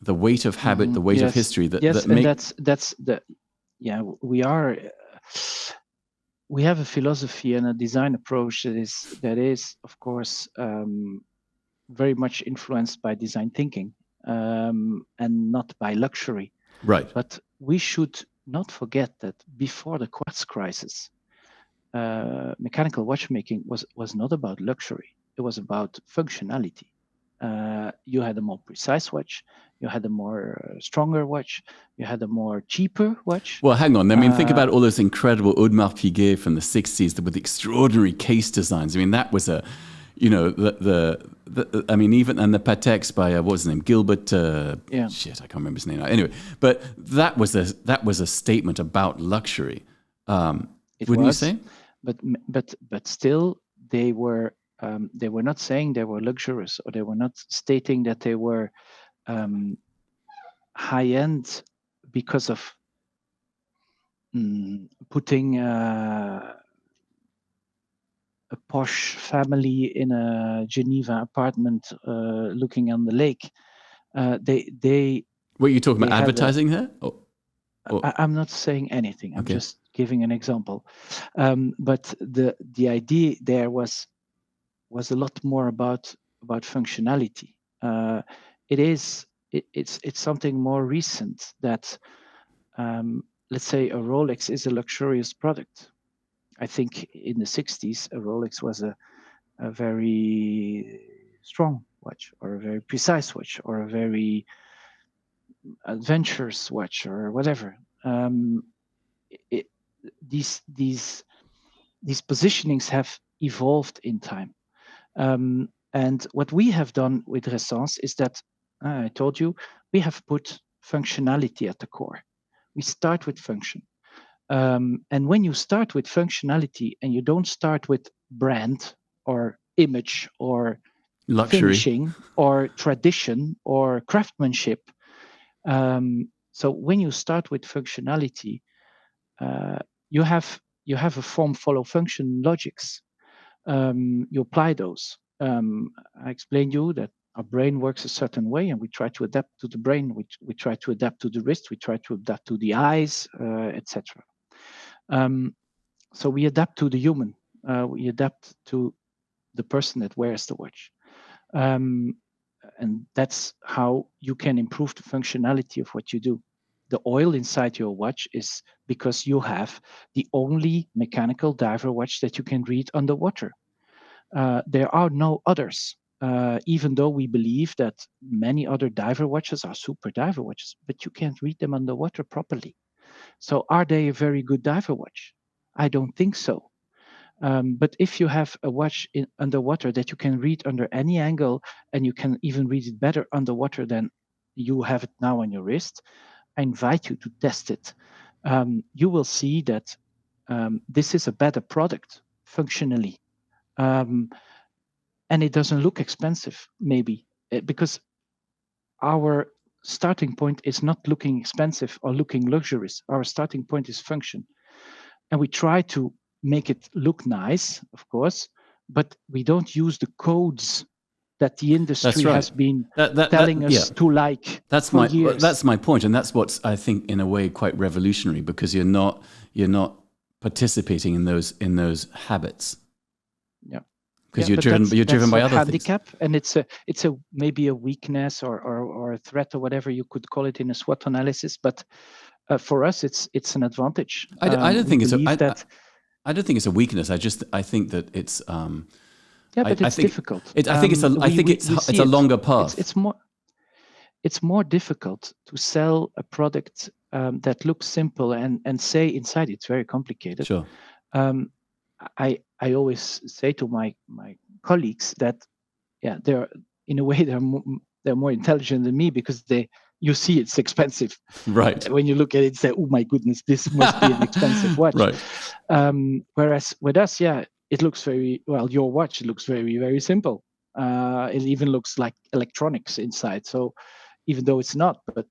the weight of habit, the weight of history. That's the we have a philosophy and a design approach that is of course very much influenced by design thinking and not by luxury. Right. But we should not forget that before the quartz crisis, mechanical watchmaking was not about luxury. It was about functionality. You had a more precise watch, you had a more stronger watch, you had a more cheaper watch. Well, hang on. I mean, think about all those incredible Audemars Piguet from the 60s with extraordinary case designs. I mean, that was a, you know, I mean, even, and the Pateks by, what was his name? Gilbert, shit, I can't remember his name now. Anyway, but that was a statement about luxury. Wouldn't you say? But still, they were not saying they were luxurious, or they were not stating that they were high end because of putting a posh family in a Geneva apartment looking on the lake. They What are you talking about? Advertising here? I'm not saying anything. I'm just giving an example. But the idea there was a lot more about functionality. It's something more recent that let's say a Rolex is a luxurious product. I think in the 60s a Rolex was a very strong watch, or a very precise watch, or a very adventurous watch, or whatever. These positionings have evolved in time. And what we have done with Ressence is that, I told you, we have put functionality at the core. We start with function. And when you start with functionality and you don't start with brand or image or luxury, finishing or tradition or craftsmanship, so when you start with functionality, you have a form follow function logics. You apply those. I explained you that our brain works a certain way, and we try to adapt to the brain. We try to adapt to the wrist. We try to adapt to the eyes, etc. So we adapt to the human. We adapt to the person that wears the watch. And that's how you can improve the functionality of what you do. The oil inside your watch is because you have the only mechanical diver watch that you can read underwater. There are no others, even though we believe that many other diver watches are super diver watches, but you can't read them underwater properly. So are they a very good diver watch? I don't think so. But if you have a watch underwater that you can read under any angle, and you can even read it better underwater than you have it now on your wrist, I invite you to test it. You will see that this is a better product functionally. And it doesn't look expensive, maybe, because our starting point is not looking expensive or looking luxurious. Our starting point is function. And we try to make it look nice, of course, but we don't use the codes that the industry has been telling us to like for years. That's my point, and that's what's, I think, in a way, quite revolutionary, because you're not participating in those habits. Yeah, because you're driven by other handicap, things. And it's a maybe a weakness or a threat, or whatever you could call it in a SWOT analysis. But for us, it's an advantage. I don't think it's a weakness. I think that it's. But it's difficult. I think it's a longer path. It's more difficult to sell a product that looks simple and say inside it's very complicated. Sure. I always say to my colleagues that they're in a way they're more intelligent than me, because they you see it's expensive. Right. When you look at it, say, "Oh my goodness, this must be an expensive watch." Right. Whereas with us, it looks very well. Your watch looks very, very simple. It even looks like electronics inside. So even though it's not, but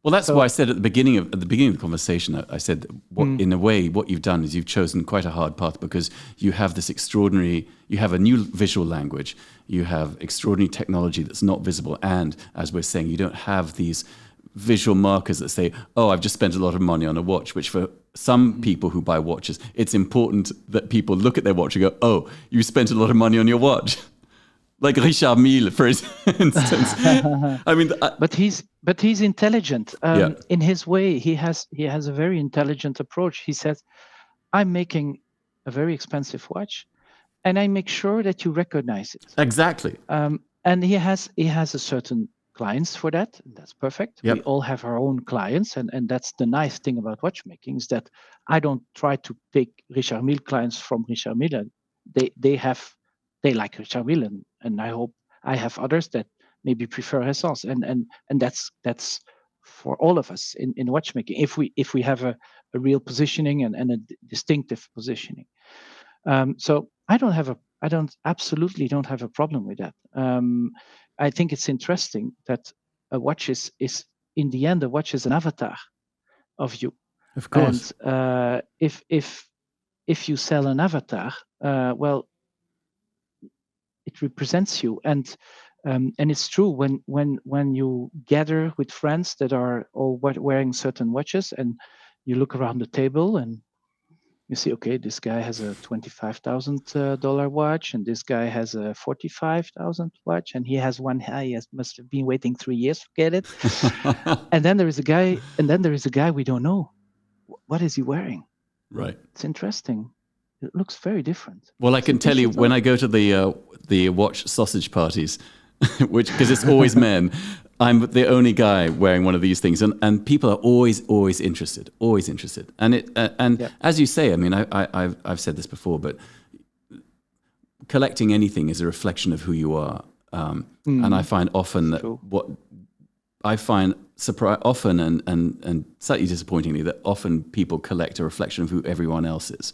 well, that's why I said at the beginning of the conversation, I said, in a way, what you've done is you've chosen quite a hard path because you have this extraordinary, you have a new visual language, you have extraordinary technology that's not visible, and as we're saying, you don't have these visual markers that say, oh, I've just spent a lot of money on a watch, which for some people who buy watches, it's important that people look at their watch and go, oh, you spent a lot of money on your watch. Like Richard Mille, for instance. I mean, but he's intelligent in his way. He has a very intelligent approach. He says, "I'm making a very expensive watch, and I make sure that you recognize it." Exactly. And he has a certain clients for that. That's perfect. Yep. We all have our own clients, and that's the nice thing about watchmaking is that I don't try to take Richard Mille clients from Richard Mille. They like Richard Mille, and I hope I have others that maybe prefer Ressence, and that's for all of us in watchmaking. If we have a real positioning and a distinctive positioning, so I absolutely don't have a problem with that. I think it's interesting that a watch is in the end a watch is an avatar of you. Of course. And if you sell an avatar, well, it represents you, and it's true when you gather with friends that are all wearing certain watches, and you look around the table and you see, okay, this guy has a $25,000 watch, and this guy has a $45,000 watch, and he has one. He must have been waiting 3 years to get it. and then there is a guy we don't know. What is he wearing? Right. It's interesting. It looks very different. Well, I can tell you when I go to the watch sausage parties, which because it's always men, I'm the only guy wearing one of these things, and people are always interested, and as you say, I mean, I've said this before, but collecting anything is a reflection of who you are, and I find often that what I find often and slightly disappointingly that often people collect a reflection of who everyone else is.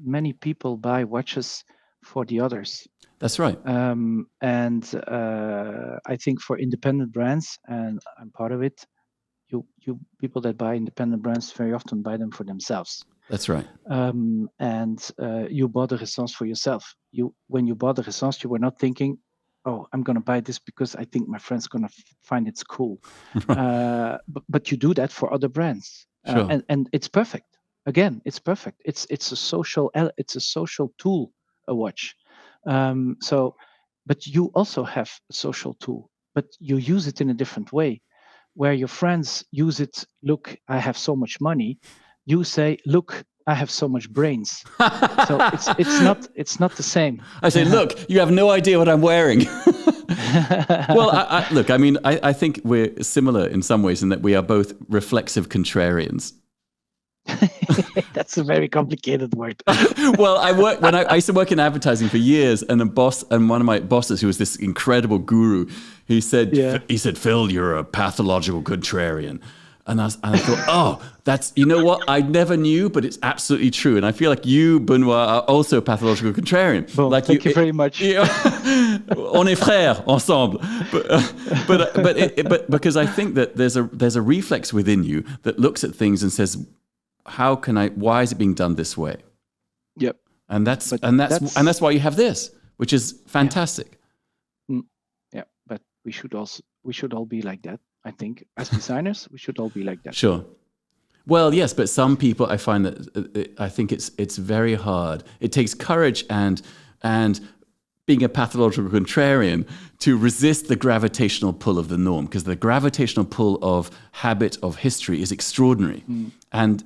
Many people buy watches for the others. That's right. And I think for independent brands, and I'm part of it, you people that buy independent brands very often buy them for themselves. That's right. And you bought a Ressence for yourself. When you bought a Ressence, you were not thinking, oh, I'm going to buy this because I think my friend's going to find it's cool. Right. But you do that for other brands. Sure. And it's perfect. Again, it's perfect. It's a social tool, a watch. But you also have a social tool, but you use it in a different way. Where your friends use it, look, I have so much money. You say, look, I have so much brains. So it's not the same. I say, look, you have no idea what I'm wearing. Well, look, I mean, I think we're similar in some ways in that we are both reflexive contrarians. That's a very complicated word. Well, I used to work in advertising for years, and one of my bosses, who was this incredible guru, he said, Phil, you're a pathological contrarian. And I thought, oh, that's, you know what? I never knew, but it's absolutely true. And I feel like you, Benoit, are also a pathological contrarian. Well, like thank you very much. On est frères, ensemble. But because I think that there's a reflex within you that looks at things and says, why is it being done this way? Yep. And that's why you have this, which is fantastic. Yeah, but we should all be like that. I think as designers, we should all be like that. Sure. Well, yes, but some people, I find that I think it's very hard. It takes courage and being a pathological contrarian to resist the gravitational pull of the norm, because the gravitational pull of habit, of history is extraordinary. And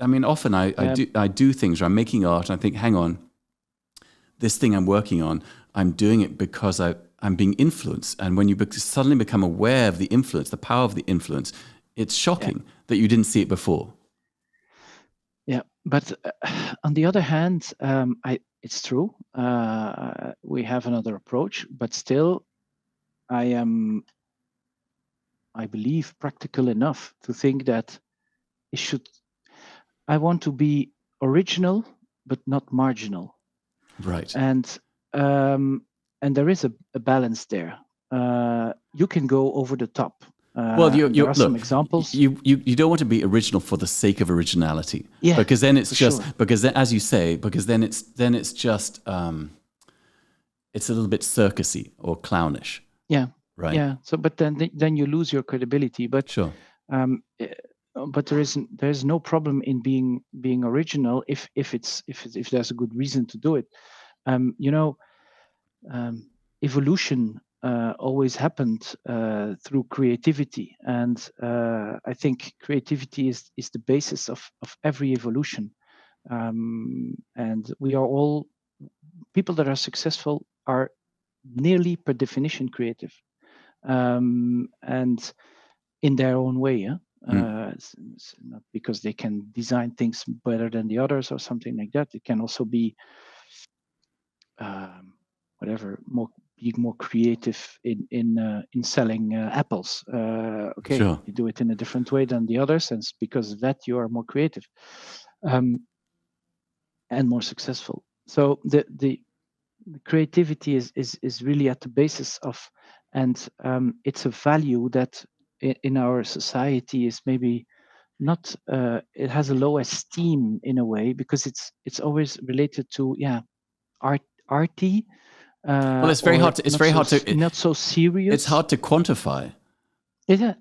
I mean, often I do things where I'm making art and I think, hang on, this thing I'm working on, I'm doing it because I'm being influenced. And when you suddenly become aware of the influence, the power of the influence, it's shocking that you didn't see it before. Yeah, but on the other hand, it's true. We have another approach, but still, I believe, practical enough to think that it should. I want to be original, but not marginal. Right. And there is a balance there. You can go over the top. Well, there are some examples. You don't want to be original for the sake of originality, Yeah, because then it's just sure. because then, as you say, because then it's just it's a little bit circusy or clownish. Yeah, right. Yeah. So, but then you lose your credibility. But Sure. But there's no problem in being original if there's a good reason to do it. Evolution always happened through creativity, and I think creativity is the basis of every evolution. And we are all people that are successful are nearly per definition creative, and in their own way. Yeah? It's not because they can design things better than the others or something like that. It can also be being more creative in selling apples. Okay, Sure. you do it in a different way than the others, and because of that you are more creative and more successful. So the creativity is really at the basis of, and it's a value that in our society is maybe not. It has a low esteem in a way because it's always related to arty. Well, it's very hard to. It's very hard to. Not so serious. It's hard to quantify.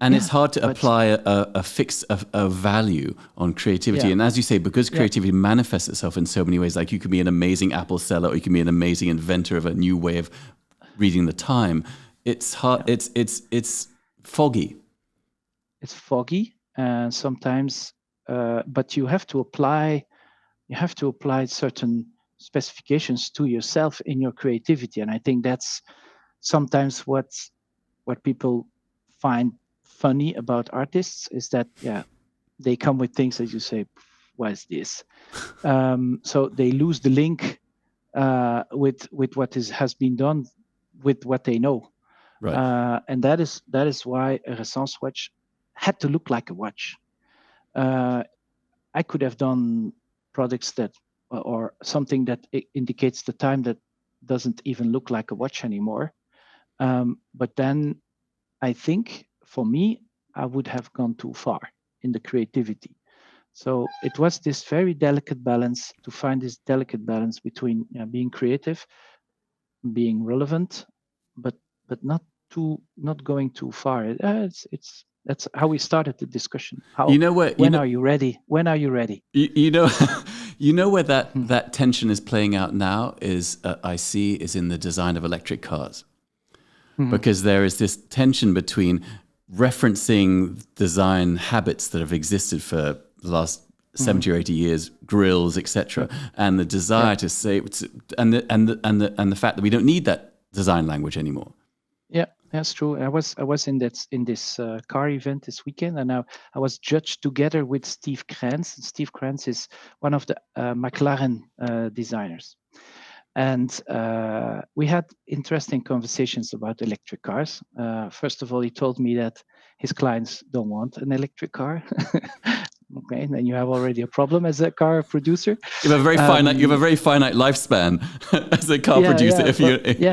And it's hard to apply a fixed value on creativity. Yeah. And as you say, because creativity manifests itself in so many ways, like you could be an amazing apple seller, or you can be an amazing inventor of a new way of reading the time. It's hard. Yeah. It's foggy. It's foggy, and sometimes, but you have to apply certain specifications to yourself in your creativity, and I think that's sometimes what people find funny about artists is that they come with things that you say, what is this? So they lose the link with what has been done with what they know, right? And that is why a Ressence watch had to look like a watch. I could have done products that or something that indicates the time that doesn't even look like a watch anymore. But then I think for me, I would have gone too far in the creativity. So it was this very delicate balance to find this delicate balance between being creative, being relevant, but not going too far. That's how we started the discussion. When are you ready? When are you ready? You know where that tension is playing out now is I see is in the design of electric cars. Because there is this tension between referencing design habits that have existed for the last 70 or 80 years, grills, etc., and the desire to say, and the fact that we don't need that design language anymore. Yeah, that's true. I was in this car event this weekend, and I was judged together with Steve Krantz. Steve Krantz is one of the McLaren designers. And we had interesting conversations about electric cars. First of all, he told me that his clients don't want an electric car. Okay, then you have already a problem as a car producer. You have a very finite. You have a very finite lifespan as a car producer.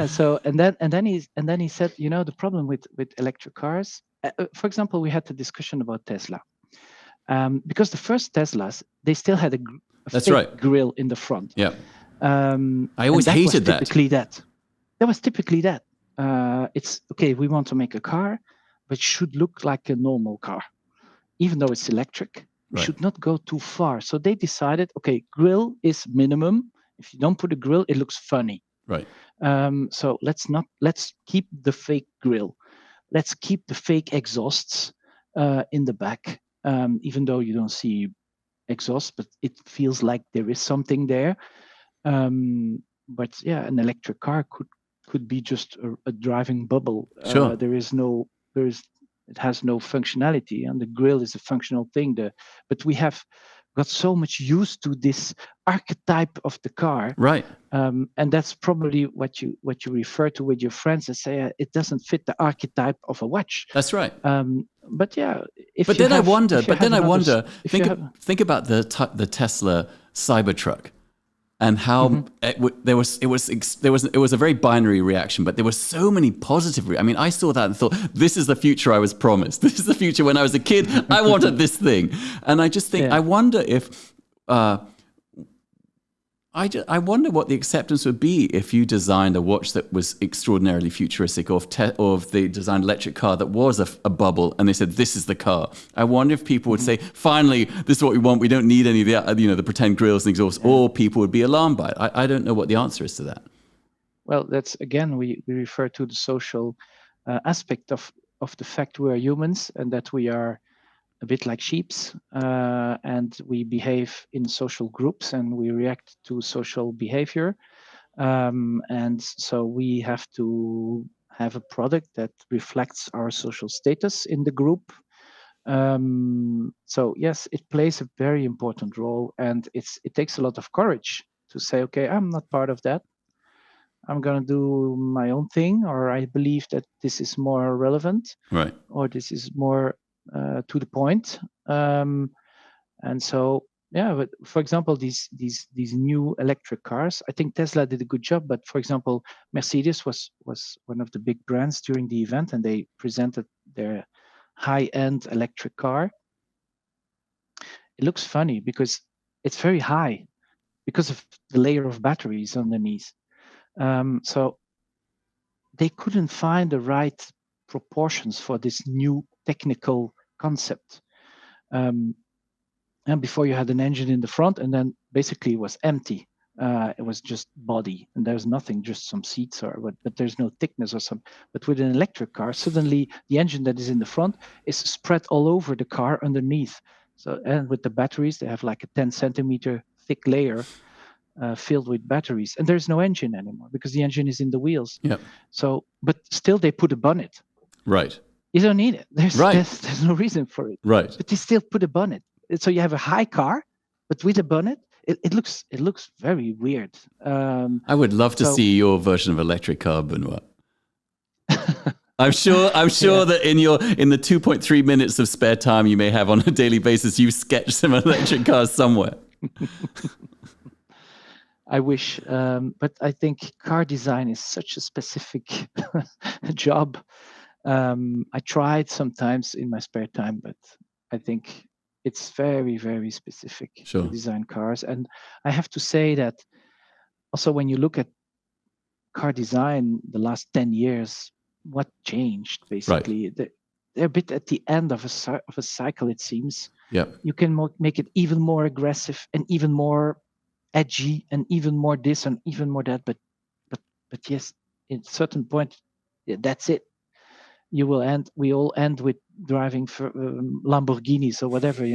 So and then he said, the problem with electric cars. For example, we had the discussion about Tesla, because the first Teslas they still had a fake grill in the front. Yeah. I always hated that. That was typically that. It's okay. We want to make a car, but it should look like a normal car, even though it's electric. We should not go too far. So they decided, okay, grill is minimum. If you don't put a grill, it looks funny. Right. So let's keep the fake grill. Let's keep the fake exhausts in the back, even though you don't see exhaust, but it feels like there is something there. But an electric car could be just a driving bubble. Sure. It has no functionality, and the grill is a functional thing. But we have got so much used to this archetype of the car, Right. and that's probably what you refer to with your friends and say it doesn't fit the archetype of a watch. That's right. But yeah, But then I wonder. Think about the Tesla Cybertruck, and how there was a very binary reaction, but there were so many positive. I mean, I saw that and thought, this is the future I was promised. This is the future. When I was a kid, I wanted this thing, and I just think I wonder if. I wonder what the acceptance would be if you designed a watch that was extraordinarily futuristic, or if they designed an electric car that was a bubble, and they said, this is the car. I wonder if people would say, finally, this is what we want. We don't need any of the pretend grills and exhausts, or people would be alarmed by it. I don't know what the answer is to that. Well, that's, again, we refer to the social aspect of the fact we are humans, and that we are a bit like sheeps, and we behave in social groups, and we react to social behavior. And so we have to have a product that reflects our social status in the group. So yes, it plays a very important role, and it takes a lot of courage to say, okay, I'm not part of that. I'm going to do my own thing, or I believe that this is more relevant, right, or this is more to the point. And so, yeah, but for example, these new electric cars, I think Tesla did a good job. But for example, Mercedes was one of the big brands during the event, and they presented their high-end electric car. It looks funny because it's very high because of the layer of batteries underneath. So they couldn't find the right proportions for this new technical concept. And before you had an engine in the front, and then basically it was empty. It was just body, and there's nothing, just some seats, but there's no thickness or some. But with an electric car, suddenly the engine that is in the front is spread all over the car underneath. So, and with the batteries, they have like a 10 centimeter thick layer filled with batteries, and there's no engine anymore because the engine is in the wheels. Yep. So, but still they put a bonnet. Right. You don't need it. There's no reason for it. Right. But they still put a bonnet. So you have a high car, but with a bonnet. It looks very weird. I would love to see your version of electric car, Benoit. I'm sure that in the 2.3 minutes of spare time you may have on a daily basis, you sketch some electric cars somewhere. I wish, but I think car design is such a specific job. I tried sometimes in my spare time, but I think it's very, very specific to design cars. And I have to say that also when you look at car design the last 10 years, what changed basically? Right. They're a bit at the end of a cycle, it seems. Yeah. You can make it even more aggressive and even more edgy and even more this and even more that. But yes, at a certain point, that's it. We all end with driving for Lamborghinis or whatever,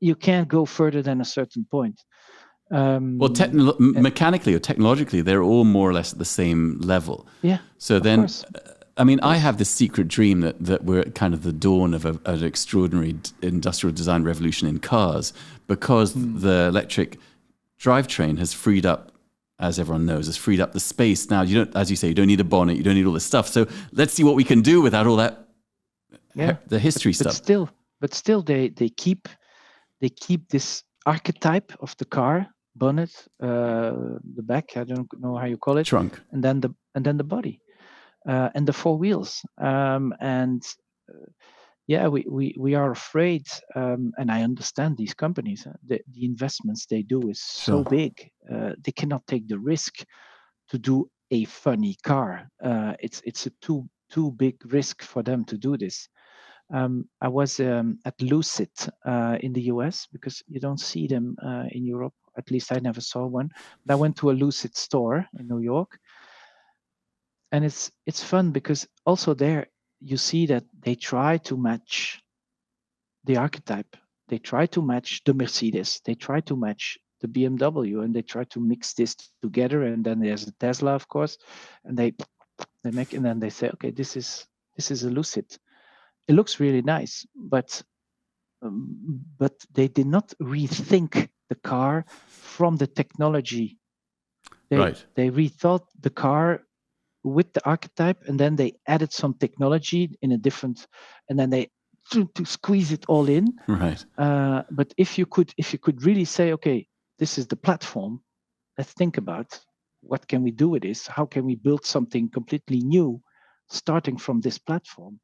you can't go further than a certain point. Mechanically or technologically, they're all more or less at the same level. Yeah. So then, I mean, I have this secret dream that we're at kind of the dawn of an extraordinary industrial design revolution in cars, because the electric drivetrain has freed up, as everyone knows, has freed up the space. Now, as you say, you don't need a bonnet, you don't need all this stuff. So let's see what we can do without all that, the history stuff. But still, they keep this archetype of the car, bonnet, the back, I don't know how you call it, trunk, and then the body, and the four wheels, we are afraid, and I understand these companies. The investments they do is so big, they cannot take the risk to do a funny car. It's a too big risk for them to do this. I was at Lucid in the US, because you don't see them in Europe. At least I never saw one. But I went to a Lucid store in New York, and it's fun because also there you see that they try to match the archetype. They try to match the Mercedes. They try to match the BMW, and they try to mix this together. And then there's the Tesla, of course, and they make, and then they say, okay, this is a Lucid. It looks really nice, but but they did not rethink the car from the technology. They rethought the car with the archetype, and then they added some technology in a different, and then they to squeeze it all in. Right. But if you could really say, okay, this is the platform. Let's think about what can we do with this. How can we build something completely new, starting from this platform?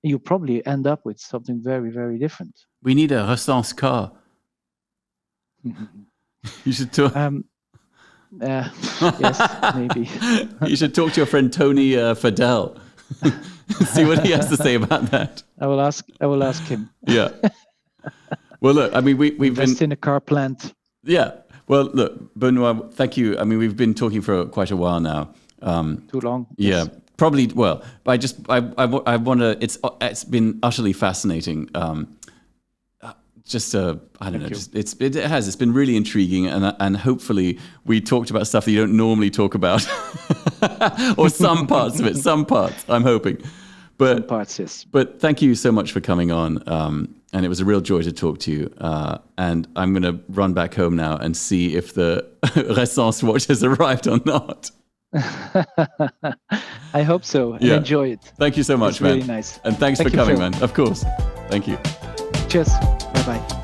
You probably end up with something very, very different. We need a Ressence car. You should talk. Yes, maybe. You should talk to your friend Tony Fadell. See what he has to say about that. I will ask him. Yeah. Well, look, I mean, we've invest been in a car plant. Yeah. Well, look, Benoit, thank you. I mean, we've been talking for quite a while now. Too long. Yeah. Yes. Probably. Well, but I want to. It's been utterly fascinating. I don't know. It's been really intriguing, and hopefully we talked about stuff that you don't normally talk about, or some parts of it. Some parts, I'm hoping. But some parts, yes. But thank you so much for coming on, and it was a real joy to talk to you. And I'm going to run back home now and see if the Ressence watch has arrived or not. I hope so. And enjoy it. Thank you so much, it's man. Really nice. And thanks for coming, man. Of course. Thank you. Cheers. Bye-bye.